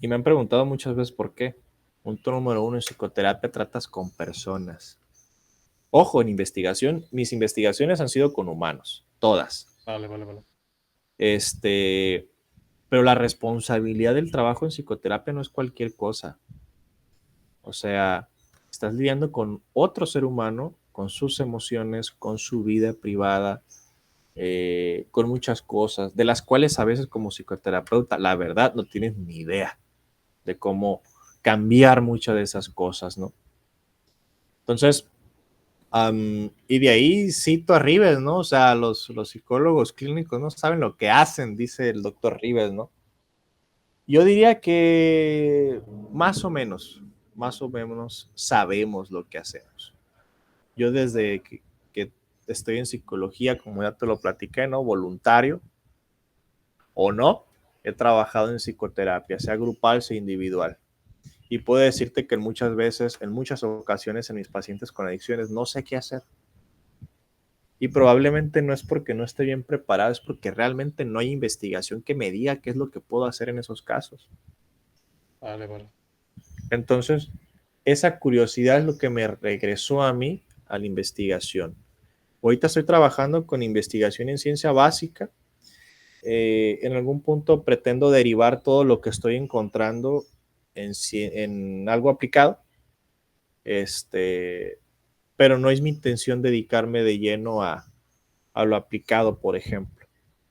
Y me han preguntado muchas veces por qué. Punto número uno, en psicoterapia tratas con personas. Ojo, en investigación, mis investigaciones han sido con humanos, todas. Vale, vale, vale. Pero la responsabilidad del trabajo en psicoterapia no es cualquier cosa. O sea, estás lidiando con otro ser humano, con sus emociones, con su vida privada, con muchas cosas, de las cuales a veces como psicoterapeuta, la verdad, no tienes ni idea de cómo cambiar muchas de esas cosas, ¿no? Entonces, y de ahí cito a Rives, ¿no? O sea, los psicólogos clínicos no saben lo que hacen, dice el doctor Rives, ¿no? Yo diría que más o menos sabemos lo que hacemos. Yo desde que estoy en psicología, como ya te lo platiqué, ¿no? Voluntario o no, he trabajado en psicoterapia, sea grupal, sea individual. Y puedo decirte que muchas veces, en muchas ocasiones, en mis pacientes con adicciones, no sé qué hacer. Y probablemente no es porque no esté bien preparado, es porque realmente no hay investigación que me diga qué es lo que puedo hacer en esos casos. Vale, vale. Entonces, esa curiosidad es lo que me regresó a mí a la investigación. Ahorita estoy trabajando con investigación en ciencia básica. En algún punto pretendo derivar todo lo que estoy encontrando en algo aplicado. Pero no es mi intención dedicarme de lleno a lo aplicado, por ejemplo.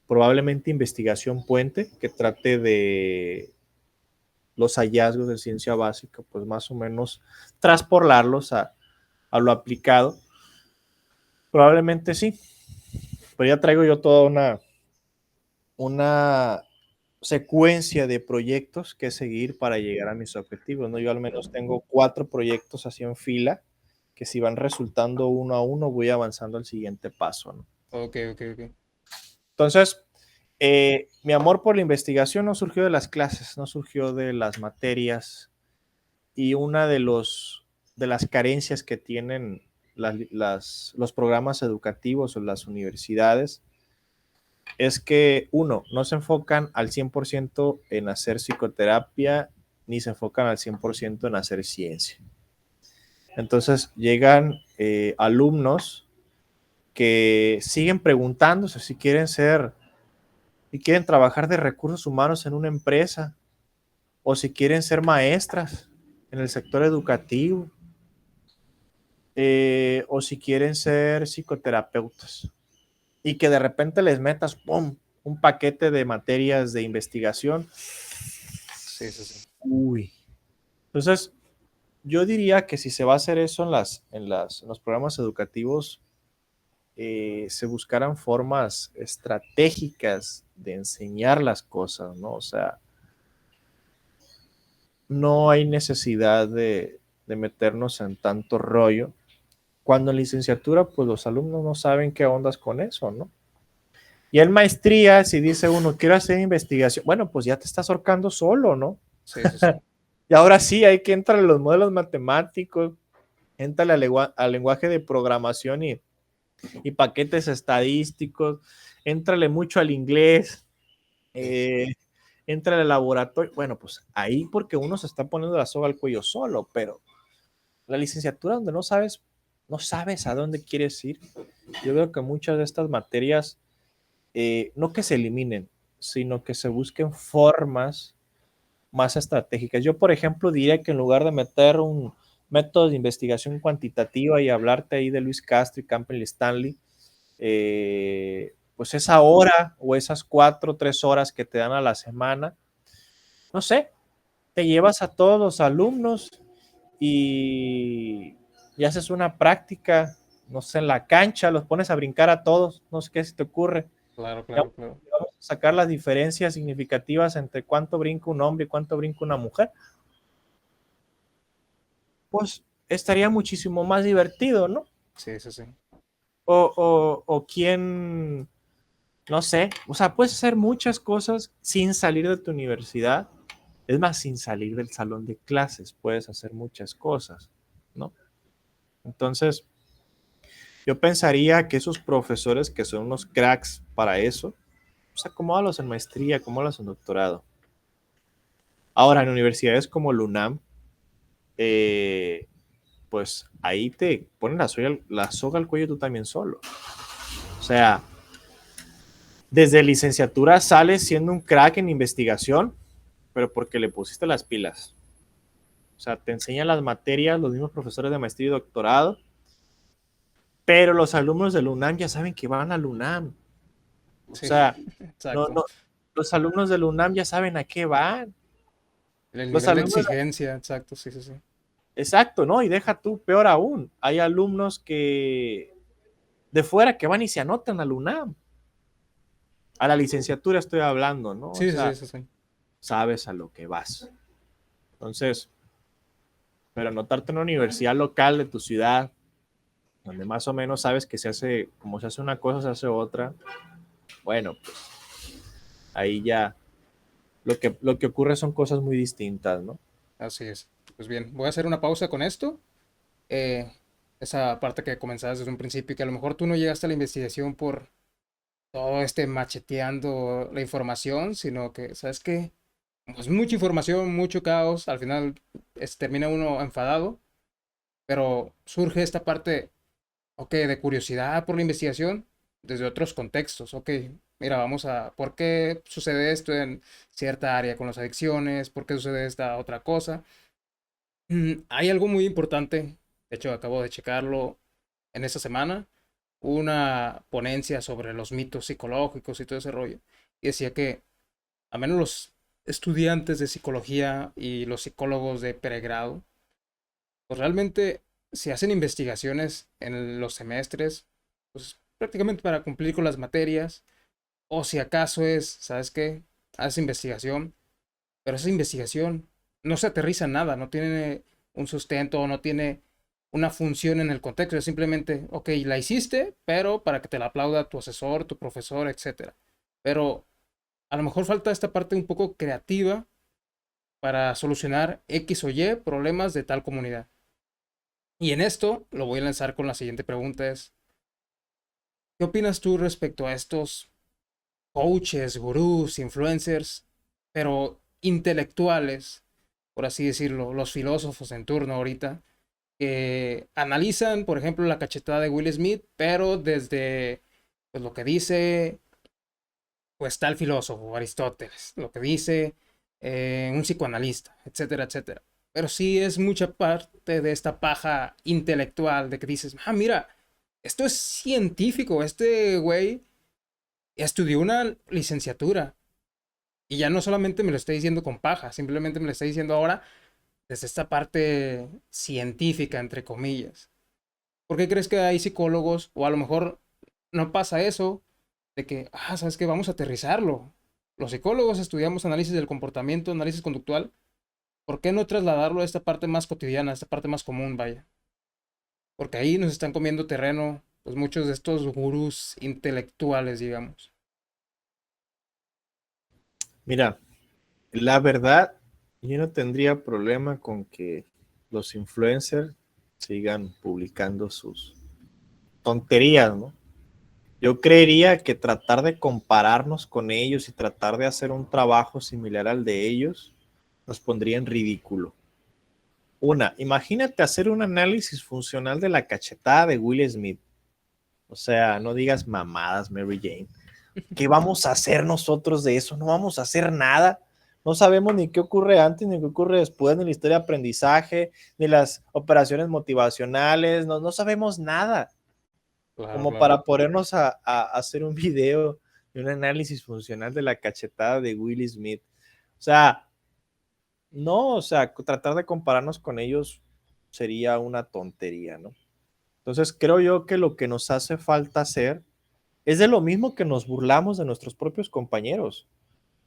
Probablemente investigación puente que trate de los hallazgos de ciencia básica, pues más o menos transportarlos a lo aplicado. Probablemente sí, pero ya traigo yo toda una secuencia de proyectos que seguir para llegar a mis objetivos, ¿no? Yo al menos tengo 4 proyectos así en fila, que si van resultando uno a uno, voy avanzando al siguiente paso, ¿no? Ok, ok, ok. Entonces, mi amor por la investigación no surgió de las clases, no surgió de las materias, y una de las carencias que tienen los programas educativos o las universidades es que, uno, no se enfocan al 100% en hacer psicoterapia, ni se enfocan al 100% en hacer ciencia. Entonces llegan alumnos que siguen preguntándose si quieren trabajar de recursos humanos en una empresa, o si quieren ser maestras en el sector educativo, o si quieren ser psicoterapeutas, y que de repente les metas, ¡pum!, un paquete de materias de investigación. Sí, sí, sí. Uy. Entonces, yo diría que si se va a hacer eso en los programas educativos, se buscaran formas estratégicas de enseñar las cosas, ¿no? O sea, no hay necesidad de meternos en tanto rollo. Cuando en licenciatura, pues los alumnos no saben qué ondas con eso, ¿no? Y en maestría, si dice uno, quiero hacer investigación, bueno, pues ya te estás ahorcando solo, ¿no? Sí, sí, sí. Y ahora sí, hay que entrar en los modelos matemáticos, entra al lenguaje de programación y paquetes estadísticos, éntrale mucho al inglés, entra al laboratorio. Bueno, pues ahí porque uno se está poniendo la soga al cuello solo, pero la licenciatura donde no sabes no sabes a dónde quieres ir. Yo veo que muchas de estas materias, no que se eliminen, sino que se busquen formas más estratégicas. Yo, por ejemplo, diría que en lugar de meter un método de investigación cuantitativa y hablarte ahí de Luis Castro y Campbell Stanley, pues esa hora o esas 4 o 3 horas que te dan a la semana, no sé, te llevas a todos los alumnos y haces una práctica, no sé, en la cancha, los pones a brincar a todos, no sé qué se te ocurre. Claro, Ya claro, claro. vamos a sacar las diferencias significativas entre cuánto brinca un hombre y cuánto brinca una mujer. Pues estaría muchísimo más divertido, ¿no? Sí, sí, sí. O quién, no sé, o sea, puedes hacer muchas cosas sin salir de tu universidad. Es más, sin salir del salón de clases, puedes hacer muchas cosas, ¿no? Entonces, yo pensaría que esos profesores que son unos cracks para eso, pues acomódalos en maestría, acomódalos en doctorado. Ahora, en universidades como la UNAM, pues ahí te ponen la soga al cuello tú también solo. O sea, desde licenciatura sales siendo un crack en investigación, pero porque le pusiste las pilas. O sea, te enseñan las materias los mismos profesores de maestría y doctorado, pero los alumnos de la UNAM ya saben que van a la UNAM. O Sí, sea, no, exacto. no, los alumnos de la UNAM ya saben a qué van. El Los nivel de alumnos, exigencia, exacto, sí, sí, sí. exacto, ¿no? Y deja tú, peor aún, hay alumnos que de fuera que van y se anotan a la UNAM. A la licenciatura estoy hablando, ¿no? O Sí, sí, sí, sea, sí, sí. sabes a lo que vas. Entonces, pero anotarte en una universidad local de tu ciudad, donde más o menos sabes que se hace, como se hace una cosa, se hace otra, bueno, pues ahí ya lo que ocurre son cosas muy distintas, ¿no? Así es. Pues bien, voy a hacer una pausa con esto. Eh, Esa parte que comenzabas desde un principio, que a lo mejor tú no llegaste a la investigación por todo este macheteando la información, sino que, ¿sabes qué? Pues mucha información, mucho caos, al final termina uno enfadado, pero surge esta parte, ok, de curiosidad por la investigación desde otros contextos, ok, mira, vamos a, ¿por qué sucede esto en cierta área con las adicciones? ¿Por qué sucede esta otra cosa? Hay algo muy importante, de hecho acabo de checarlo en esta semana, una ponencia sobre los mitos psicológicos y todo ese rollo, y decía que a menos los estudiantes de psicología y los psicólogos de pregrado, pues realmente si hacen investigaciones en los semestres, pues prácticamente para cumplir con las materias, o si acaso es, ¿sabes qué? Haces investigación, pero esa investigación no se aterriza en nada, no tiene un sustento, no tiene una función en el contexto, es simplemente, ok, la hiciste, pero para que te la aplauda tu asesor, tu profesor, etcétera. Pero a lo mejor falta esta parte un poco creativa para solucionar X o Y problemas de tal comunidad. Y en esto lo voy a lanzar con la siguiente pregunta es, ¿qué opinas tú respecto a estos coaches, gurús, influencers, pero intelectuales, por así decirlo, los filósofos en turno ahorita, que analizan, por ejemplo, la cachetada de Will Smith, pero desde pues, lo que dice pues tal filósofo, Aristóteles, lo que dice un psicoanalista, etcétera, etcétera. Pero sí es mucha parte de esta paja intelectual de que dices, ah, mira, esto es científico, este güey estudió una licenciatura y ya no solamente me lo está diciendo con paja, simplemente me lo está diciendo ahora desde esta parte científica, entre comillas. ¿Por qué crees que hay psicólogos o a lo mejor no pasa eso de que, ah, sabes que vamos a aterrizarlo? Los psicólogos estudiamos análisis del comportamiento, análisis conductual. ¿Por qué no trasladarlo a esta parte más cotidiana, a esta parte más común, vaya? Porque ahí nos están comiendo terreno, pues muchos de estos gurús intelectuales, digamos. Mira, la verdad, yo no tendría problema con que los influencers sigan publicando sus tonterías, ¿no? Yo creería que tratar de compararnos con ellos y tratar de hacer un trabajo similar al de ellos nos pondría en ridículo. Imagínate hacer un análisis funcional de la cachetada de Will Smith. O sea, no digas mamadas, Mary Jane. ¿Qué vamos a hacer nosotros de eso? No vamos a hacer nada. No sabemos ni qué ocurre antes, ni qué ocurre después, ni la historia de aprendizaje, ni las operaciones motivacionales. No sabemos nada Claro, como claro. para ponernos a hacer un video de un análisis funcional de la cachetada de Will Smith. O sea, no, o sea, tratar de compararnos con ellos sería una tontería, ¿no? Entonces creo yo que lo que nos hace falta hacer es de lo mismo que nos burlamos de nuestros propios compañeros.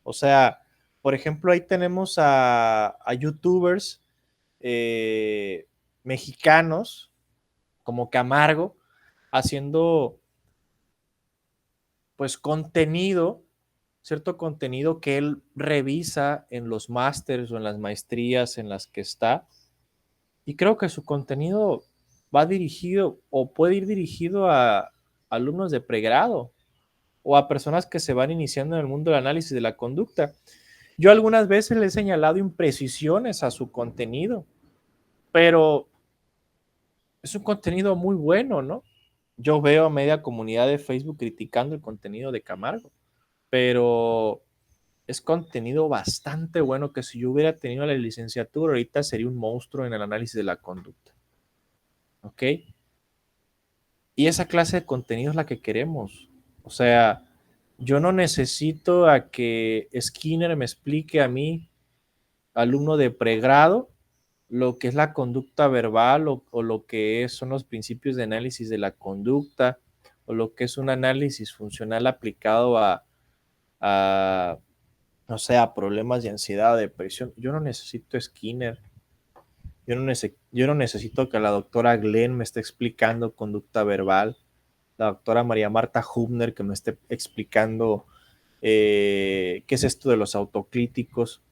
O sea, por ejemplo, ahí tenemos a youtubers mexicanos como Camargo haciendo pues contenido, cierto contenido que él revisa en los másters o en las maestrías en las que está. Y creo que su contenido va dirigido o puede ir dirigido a alumnos de pregrado o a personas que se van iniciando en el mundo del análisis de la conducta. Yo algunas veces le he señalado imprecisiones a su contenido, pero es un contenido muy bueno, ¿no? Yo veo a media comunidad de Facebook criticando el contenido de Camargo, pero es contenido bastante bueno que si yo hubiera tenido la licenciatura ahorita sería un monstruo en el análisis de la conducta. ¿Ok? Y esa clase de contenido es la que queremos. O sea, yo no necesito a que Skinner me explique a mí, alumno de pregrado, lo que es la conducta verbal o lo que son los principios de análisis de la conducta o lo que es un análisis funcional aplicado a no sé, a problemas de ansiedad, depresión. Yo no necesito Skinner. Yo no necesito que la doctora Glenn me esté explicando conducta verbal, la doctora María Marta Hubner que me esté explicando qué es esto de los autocríticos.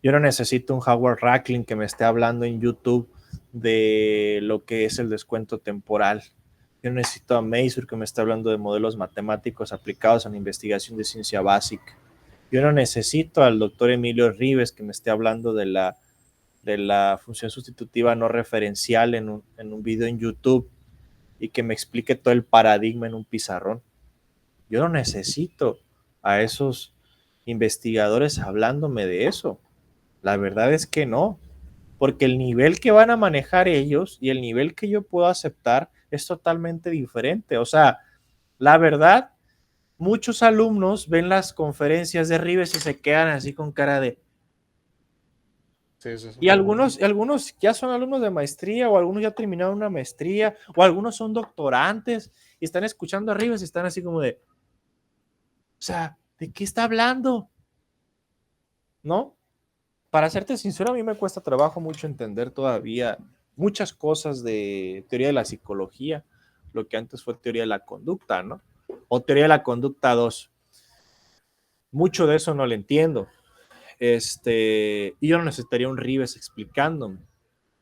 Yo no necesito un Howard Rackling que me esté hablando en YouTube de lo que es el descuento temporal. Yo no necesito a Mazur que me esté hablando de modelos matemáticos aplicados a la investigación de ciencia básica. Yo no necesito al doctor Emilio Rives que me esté hablando de la función sustitutiva no referencial en un video en YouTube y que me explique todo el paradigma en un pizarrón. Yo no necesito a esos investigadores hablándome de eso. La verdad es que no, porque el nivel que van a manejar ellos y el nivel que yo puedo aceptar es totalmente diferente. O sea, la verdad, muchos alumnos ven las conferencias de Rives y se quedan así con cara de... Sí, sí, sí. Y algunos ya son alumnos de maestría o algunos ya terminaron una maestría o algunos son doctorantes y están escuchando a Rives y están así como de, o sea, ¿de qué está hablando? ¿No? Para serte sincero, a mí me cuesta trabajo mucho entender todavía muchas cosas de teoría de la psicología, lo que antes fue teoría de la conducta, ¿no? O teoría de la conducta 2. Mucho de eso no lo entiendo. Y yo no necesitaría un Rives explicándome.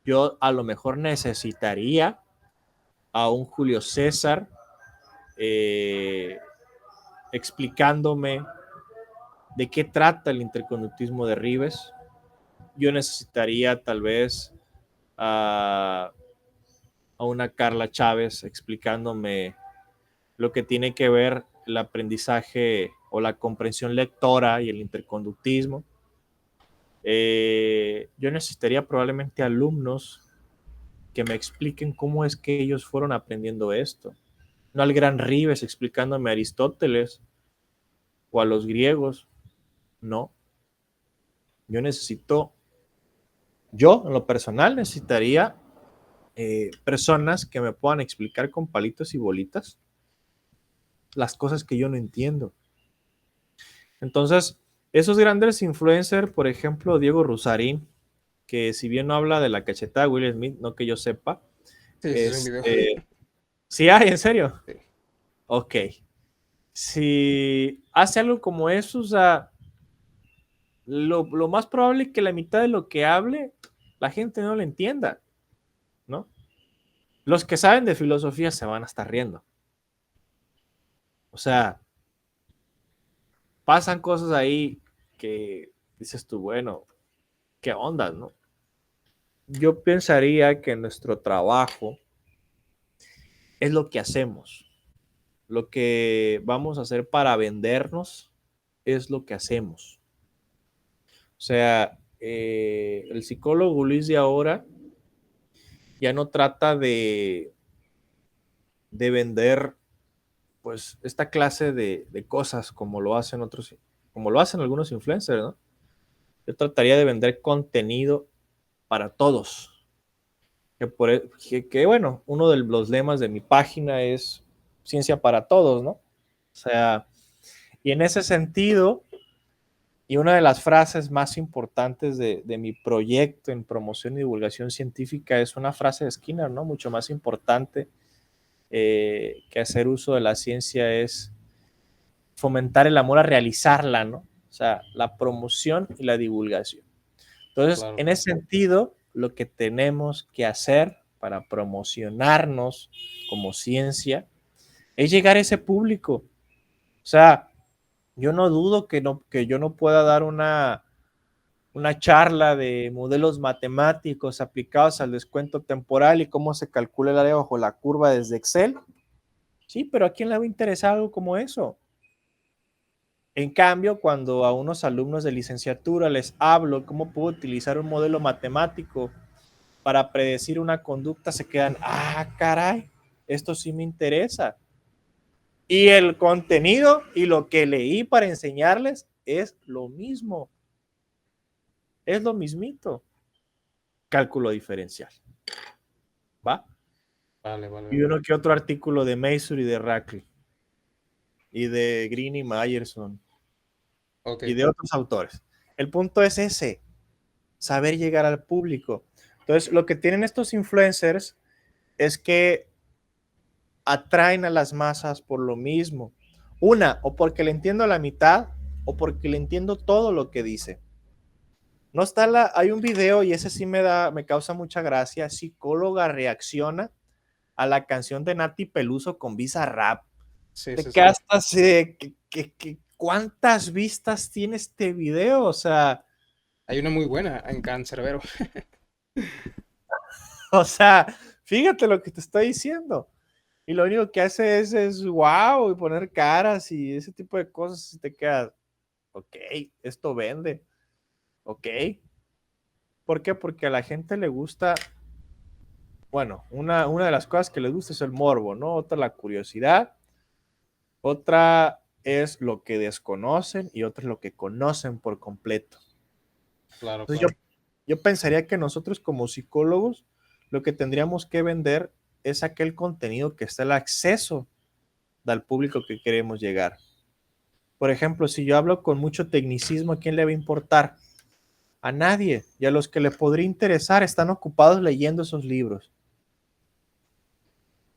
Yo a lo mejor necesitaría a un Julio César eh, explicándome de qué trata el interconductismo de Rives. Yo necesitaría tal vez a una Carla Chávez explicándome lo que tiene que ver el aprendizaje o la comprensión lectora y el interconductismo. Yo necesitaría probablemente alumnos que me expliquen cómo es que ellos fueron aprendiendo esto. No al gran Rives explicándome a Aristóteles o a los griegos, no. Yo necesito, yo en lo personal necesitaría personas que me puedan explicar con palitos y bolitas las cosas que yo no entiendo. Entonces, esos grandes influencers, por ejemplo, Diego Rusarín, que si bien no habla de la cachetada de Will Smith, no que yo sepa, Sí, sí, es un video. ¿sí hay, en serio? Sí. Ok. Si hace algo como eso, o sea, lo más probable es que la mitad de lo que hable, la gente no lo entienda, ¿no? Los que saben de filosofía se van a estar riendo. O sea, pasan cosas ahí que dices tú, bueno, ¿qué onda, no? yo pensaría que nuestro trabajo es lo que hacemos. Lo que vamos a hacer para vendernos es lo que hacemos. O sea, el psicólogo Luis de ahora ya no trata de vender pues esta clase de cosas como lo hacen otros, como lo hacen algunos influencers, ¿no? Yo trataría de vender contenido para todos. Que bueno, uno de los lemas de mi página es ciencia para todos, ¿no? O sea, y en ese sentido, y una de las frases más importantes de mi proyecto en promoción y divulgación científica es una frase de Skinner, ¿no? Mucho más importante que hacer uso de la ciencia es fomentar el amor a realizarla, ¿no? O sea, la promoción y la divulgación. Entonces, Claro, en claro. ese sentido, lo que tenemos que hacer para promocionarnos como ciencia es llegar a ese público. O sea, yo no dudo que yo no pueda dar una charla de modelos matemáticos aplicados al descuento temporal y cómo se calcula el área bajo la curva desde Excel. Sí, pero ¿a quién le va a interesar algo como eso? En cambio, cuando a unos alumnos de licenciatura les hablo cómo puedo utilizar un modelo matemático para predecir una conducta, se quedan, ah, caray, esto sí me interesa. Y el contenido y lo que leí para enseñarles es lo mismo, es lo mismito. Cálculo diferencial, ¿va? Vale, vale, Y vale. uno que otro artículo de Masur y de Rackley y de Green y Myerson Ok, y de otros autores. El punto es ese, saber llegar al público. Entonces, lo que tienen estos influencers es que atraen a las masas por lo mismo. Una, o porque le entiendo a la mitad, o porque le entiendo todo lo que dice. No está hay un video y ese sí me causa mucha gracia. Psicóloga reacciona a la canción de Nati Peluso con Visa Rap. sí, Te sí, sí. quedas así, ¿cuántas vistas tiene este video? O sea, Hay una muy buena en Cancerbero. o sea, fíjate lo que te estoy diciendo. Y lo único que hace es wow y poner caras y ese tipo de cosas y te quedas, ok, esto vende, ok. ¿Por qué? Porque a la gente le gusta, bueno, una de las cosas que les gusta es el morbo, ¿no? Otra la curiosidad, otra es lo que desconocen y otra es lo que conocen por completo. Claro, Entonces claro. yo pensaría que nosotros como psicólogos lo que tendríamos que vender es aquel contenido que está al acceso del público que queremos llegar. Por ejemplo, si yo hablo con mucho tecnicismo, ¿a quién le va a importar? A nadie. Y a los que le podría interesar están ocupados leyendo esos libros.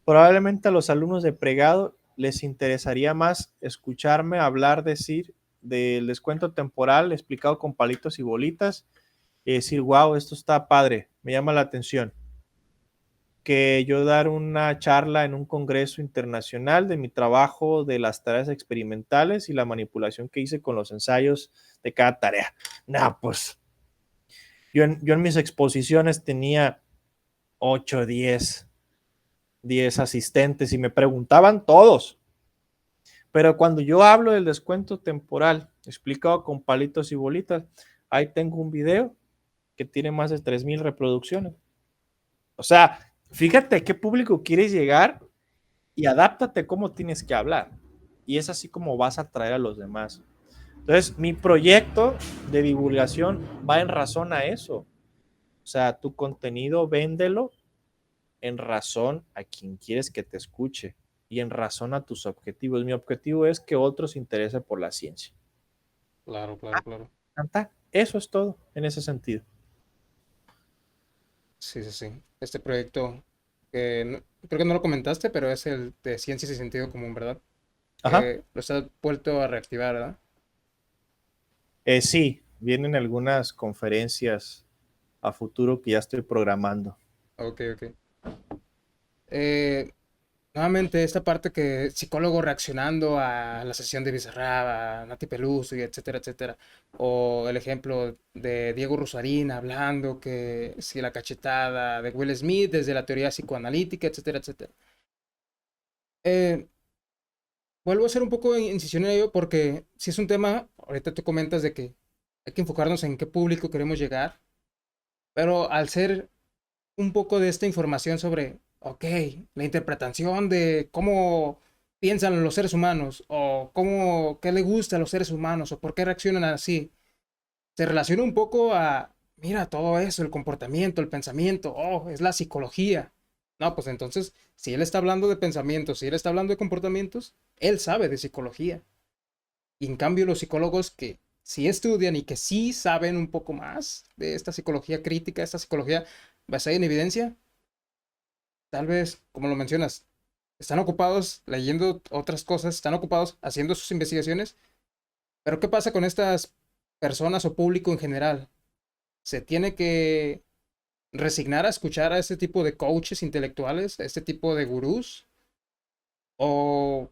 Probablemente a los alumnos de pregrado les interesaría más escucharme hablar, decir del descuento temporal explicado con palitos y bolitas y decir, wow, esto está padre, me llama la atención. Que yo dar una charla en un congreso internacional de mi trabajo de las tareas experimentales y la manipulación que hice con los ensayos de cada tarea. No, pues yo en mis exposiciones tenía 8, 10 asistentes y me preguntaban todos. Pero cuando yo hablo del descuento temporal, explicado con palitos y bolitas, ahí tengo un video que tiene más de 3,000 reproducciones. O sea, fíjate a qué público quieres llegar y adáptate cómo tienes que hablar. Y es así como vas a atraer a los demás. Entonces, mi proyecto de divulgación va en razón a eso. O sea, tu contenido véndelo en razón a quien quieres que te escuche y en razón a tus objetivos. Mi objetivo es que otros se interesen por la ciencia. Claro, claro, claro. Eso es todo en ese sentido. Sí, sí, sí. Este proyecto, creo que no lo comentaste, pero es el de Ciencias y Sentido Común, ¿verdad? Ajá. Lo está vuelto a reactivar, ¿verdad? Sí, vienen algunas conferencias a futuro que ya estoy programando. Ok, ok. Eh, Nuevamente, esta parte que psicólogo reaccionando a la sesión de Bizarrap, a Nati Peluso y etcétera, etcétera. O el ejemplo de Diego Rusarín hablando que si la cachetada de Will Smith desde la teoría psicoanalítica, etcétera, etcétera. Eh, Vuelvo a hacer un poco de incisión en ello porque si es un tema, ahorita tú comentas de que hay que enfocarnos en qué público queremos llegar, pero al ser un poco de esta información sobre, ok, la interpretación de cómo piensan los seres humanos, o cómo, qué le gusta a los seres humanos, o por qué reaccionan así, se relaciona un poco a, mira, todo eso, el comportamiento, el pensamiento, oh, es la psicología. No, pues entonces, si él está hablando de pensamientos, si él está hablando de comportamientos, él sabe de psicología. Y en cambio, los psicólogos que sí estudian y que sí saben un poco más de esta psicología crítica, esta psicología basada en evidencia, tal vez, como lo mencionas, están ocupados leyendo otras cosas, están ocupados haciendo sus investigaciones, pero ¿qué pasa con estas personas o público en general? ¿Se tiene que resignar a escuchar a este tipo de coaches intelectuales, a este tipo de gurús? ¿O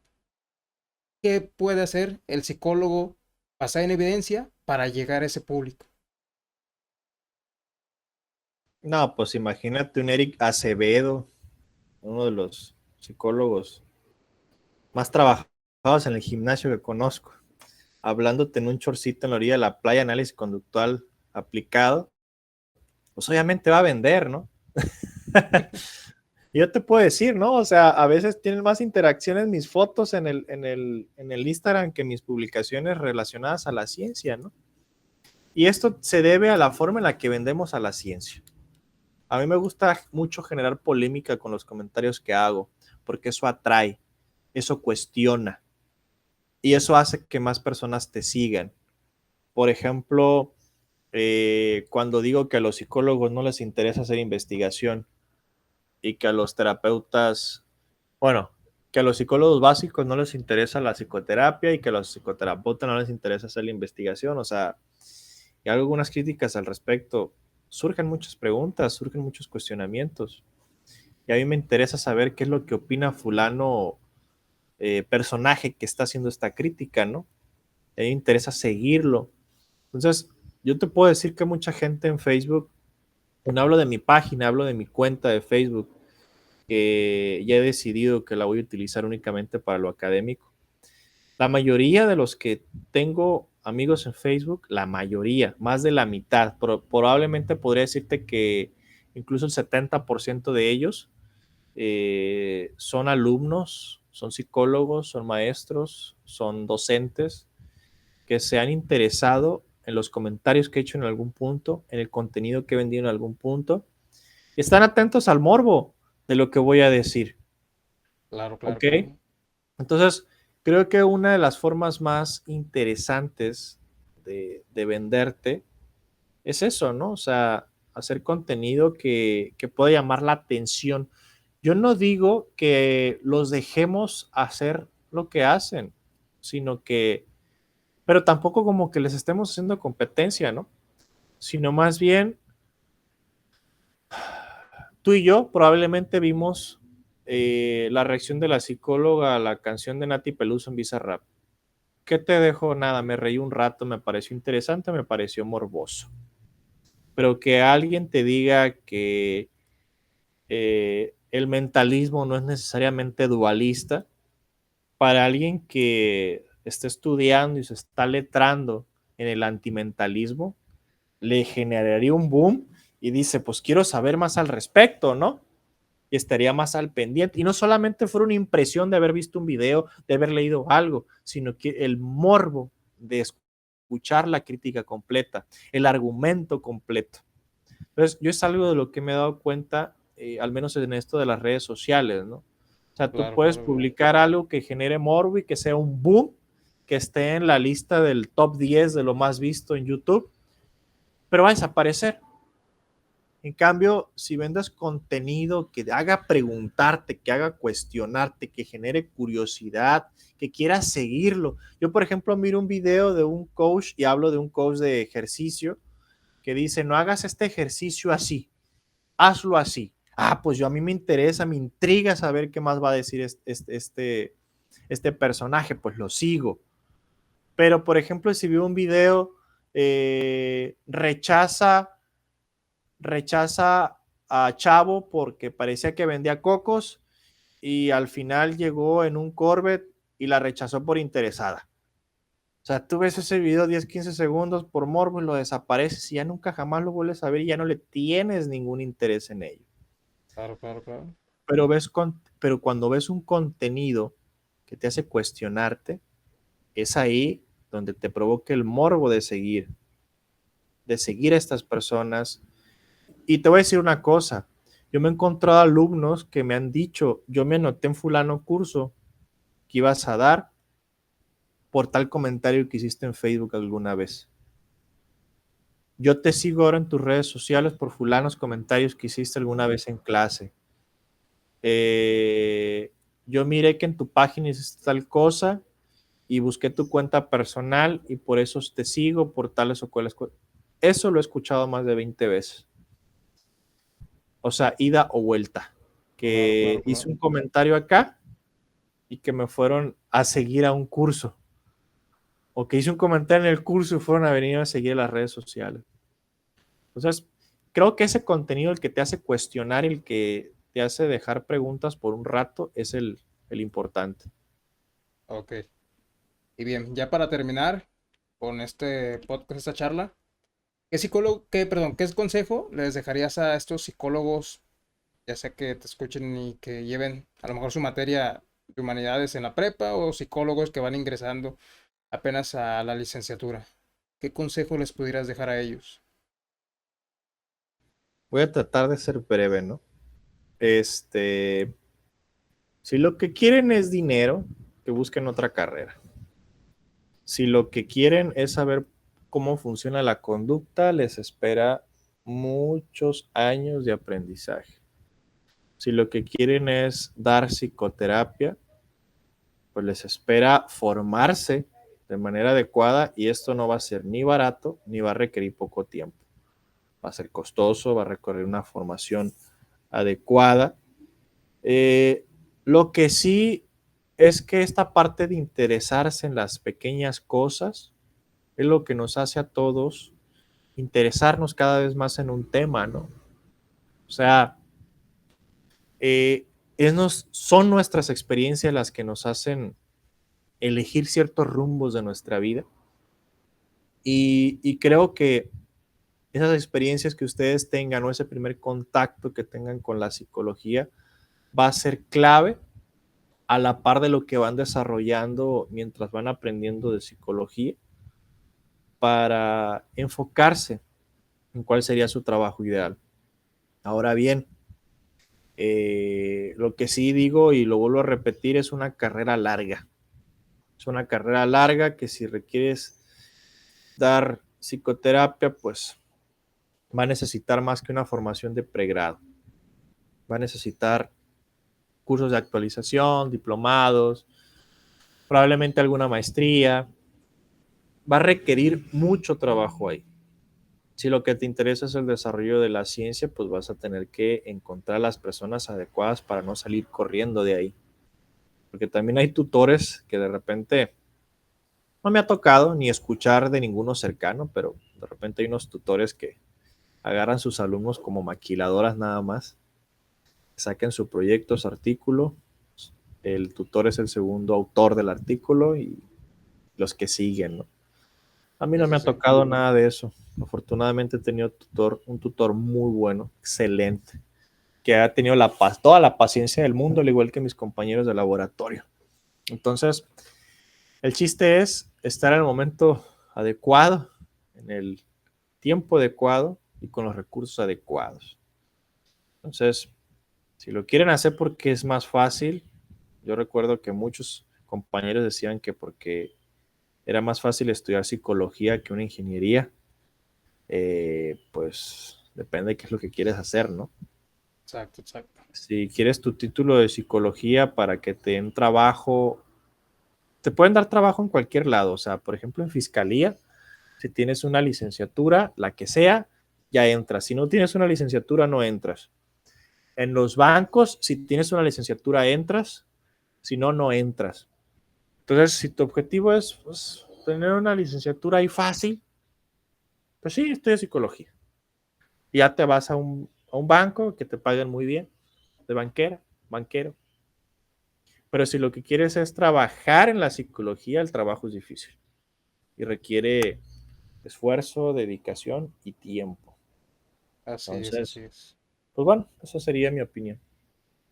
qué puede hacer el psicólogo basado en evidencia para llegar a ese público? No, pues imagínate un Eric Acevedo, uno de los psicólogos más trabajados en el gimnasio que conozco, hablándote en un chorcito en la orilla de la playa, análisis conductual aplicado, pues obviamente va a vender, ¿no? Yo te puedo decir, ¿no? O sea, a veces tienen más interacciones mis fotos en el Instagram que mis publicaciones relacionadas a la ciencia, ¿no? Y esto se debe a la forma en la que vendemos a la ciencia. A mí me gusta mucho generar polémica con los comentarios que hago, porque eso atrae, eso cuestiona y eso hace que más personas te sigan. Por ejemplo, cuando digo que a los psicólogos no les interesa hacer investigación y que a los terapeutas, bueno, que a los psicólogos básicos no les interesa la psicoterapia y que a los psicoterapeutas no les interesa hacer la investigación, o sea, y hago algunas críticas al respecto, surgen muchas preguntas, surgen muchos cuestionamientos. Y a mí me interesa saber qué es lo que opina fulano personaje que está haciendo esta crítica, ¿no? A mí me interesa seguirlo. Entonces, yo te puedo decir que mucha gente en Facebook, no hablo de mi página, hablo de mi cuenta de Facebook, que ya he decidido que la voy a utilizar únicamente para lo académico. La mayoría de los que tengo amigos en Facebook, la mayoría, más de la mitad, probablemente podría decirte que incluso el 70% de ellos son alumnos, son psicólogos, son maestros, son docentes que se han interesado en los comentarios que he hecho en algún punto, en el contenido que he vendido en algún punto, y están atentos al morbo de lo que voy a decir. Claro, claro, ¿Ok? claro. Entonces, creo que una de las formas más interesantes de venderte es eso, ¿no? O sea, hacer contenido que pueda llamar la atención. Yo no digo que los dejemos hacer lo que hacen, sino que, pero tampoco como que les estemos haciendo competencia, ¿no? Sino más bien, tú y yo probablemente vimos la reacción de la psicóloga a la canción de Nati Peluso en Bizarrap. ¿Qué te dejo? Nada, me reí un rato, me pareció interesante, me pareció morboso. Pero que alguien te diga que el mentalismo no es necesariamente dualista, para alguien que está estudiando y se está letrando en el antimentalismo, le generaría un boom y dice, pues quiero saber más al respecto, ¿no? Y estaría más al pendiente. Y no solamente fue una impresión de haber visto un video, de haber leído algo, sino que el morbo de escuchar la crítica completa, el argumento completo. Entonces, yo es algo de lo que me he dado cuenta, al menos en esto de las redes sociales, ¿no? O sea, tú Claro, puedes claro, claro. publicar algo que genere morbo y que sea un boom, que esté en la lista del top 10 de lo más visto en YouTube, pero va a desaparecer. En cambio, si vendes contenido que haga preguntarte, que haga cuestionarte, que genere curiosidad, que quieras seguirlo. Yo, por ejemplo, miro un video de un coach y hablo de un coach de ejercicio que dice, no hagas este ejercicio así, hazlo así. pues yo a mí me interesa, me intriga saber qué más va a decir este personaje, pues lo sigo. Pero, por ejemplo, si veo un video, rechaza a Chavo porque parecía que vendía cocos y al final llegó en un Corvette y la rechazó por interesada. O sea, tú ves ese video 10, 15 segundos por morbo y lo desapareces y ya nunca jamás lo vuelves a ver y ya no le tienes ningún interés en ello. Claro, claro, claro. Pero cuando ves un contenido que te hace cuestionarte, es ahí donde te provoca el morbo de seguir a estas personas. Y te voy a decir una cosa, yo me he encontrado alumnos que me han dicho, yo me anoté en fulano curso que ibas a dar por tal comentario que hiciste en Facebook alguna vez. Yo te sigo ahora en tus redes sociales por fulanos comentarios que hiciste alguna vez en clase. Yo miré que en tu página hiciste tal cosa y busqué tu cuenta personal y por eso te sigo por tales o cuales cosas. Eso lo he escuchado más de 20 veces. O sea, ida o vuelta. Claro, Que claro, hice claro. un comentario acá y que me fueron a seguir a un curso. O que hice un comentario en el curso y fueron a venir a seguir a las redes sociales. Entonces, creo que ese contenido, el que te hace cuestionar, el que te hace dejar preguntas por un rato, es el importante. Ok. Y bien, ya para terminar con este podcast, esta charla, ¿qué consejo les dejarías a estos psicólogos, ya sea que te escuchen y que lleven a lo mejor su materia de humanidades en la prepa o psicólogos que van ingresando apenas a la licenciatura? ¿Qué consejo les pudieras dejar a ellos? Voy a tratar de ser breve, ¿no? Este, si lo que quieren es dinero, que busquen otra carrera. Si lo que quieren es saber cómo funciona la conducta, les espera muchos años de aprendizaje. Si lo que quieren es dar psicoterapia, pues les espera formarse de manera adecuada y esto no va a ser ni barato ni va a requerir poco tiempo. Va a ser costoso, va a requerir una formación adecuada. Lo que sí es que esta parte de interesarse en las pequeñas cosas es lo que nos hace a todos interesarnos cada vez más en un tema, ¿no? O sea, son nuestras experiencias las que nos hacen elegir ciertos rumbos de nuestra vida y creo que esas experiencias que ustedes tengan o ese primer contacto que tengan con la psicología va a ser clave a la par de lo que van desarrollando mientras van aprendiendo de psicología para enfocarse en cuál sería su trabajo ideal. Ahora bien, lo que sí digo y lo vuelvo a repetir es una carrera larga. Es una carrera larga que si requieres dar psicoterapia, pues va a necesitar más que una formación de pregrado. Va a necesitar cursos de actualización, diplomados, probablemente alguna maestría. Va a requerir mucho trabajo ahí. Si lo que te interesa es el desarrollo de la ciencia, pues vas a tener que encontrar las personas adecuadas para no salir corriendo de ahí. Porque también hay tutores que de repente no me ha tocado ni escuchar de ninguno cercano, pero de repente hay unos tutores que agarran sus alumnos como maquiladoras nada más, saquen su proyecto, su artículo, el tutor es el segundo autor del artículo y los que siguen, ¿no? A mí Sí, no me sí, ha sí. tocado nada de eso. Afortunadamente he tenido un tutor muy bueno, excelente, que ha tenido toda la paciencia del mundo, al igual que mis compañeros de laboratorio. Entonces, el chiste es estar en el momento adecuado, en el tiempo adecuado y con los recursos adecuados. Entonces, si lo quieren hacer porque es más fácil, yo recuerdo que muchos compañeros decían que porque era más fácil estudiar psicología que una ingeniería, pues depende de qué es lo que quieres hacer, ¿no? Exacto, exacto. Si quieres tu título de psicología para que te den trabajo, te pueden dar trabajo en cualquier lado, o sea, por ejemplo, en fiscalía, si tienes una licenciatura, la que sea, ya entras. Si no tienes una licenciatura, no entras. En los bancos, si tienes una licenciatura, entras, si no, no entras. Entonces, si tu objetivo es pues, tener una licenciatura ahí fácil, pues sí, estudia psicología. Y ya te vas a un banco que te paguen muy bien, de banquero. Pero si lo que quieres es trabajar en la psicología, el trabajo es difícil y requiere esfuerzo, dedicación y tiempo. Así es, así Entonces, es. pues bueno, esa sería mi opinión.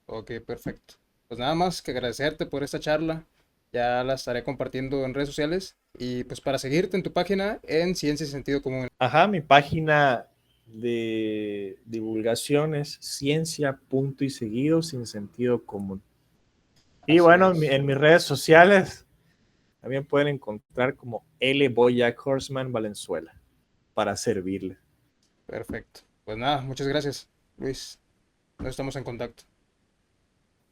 Ok, perfecto. Pues nada más que agradecerte por esta charla. Ya la estaré compartiendo en redes sociales. Y pues para seguirte en tu página en Ciencia y Sentido Común. Ajá, mi página de divulgación es ciencia, punto y seguido, sin sentido común. Y Así bueno, es. en mis redes sociales también pueden encontrar como L. Boyack Horseman Valenzuela para servirle. Perfecto. Pues nada, muchas gracias, Luis. Nos estamos en contacto.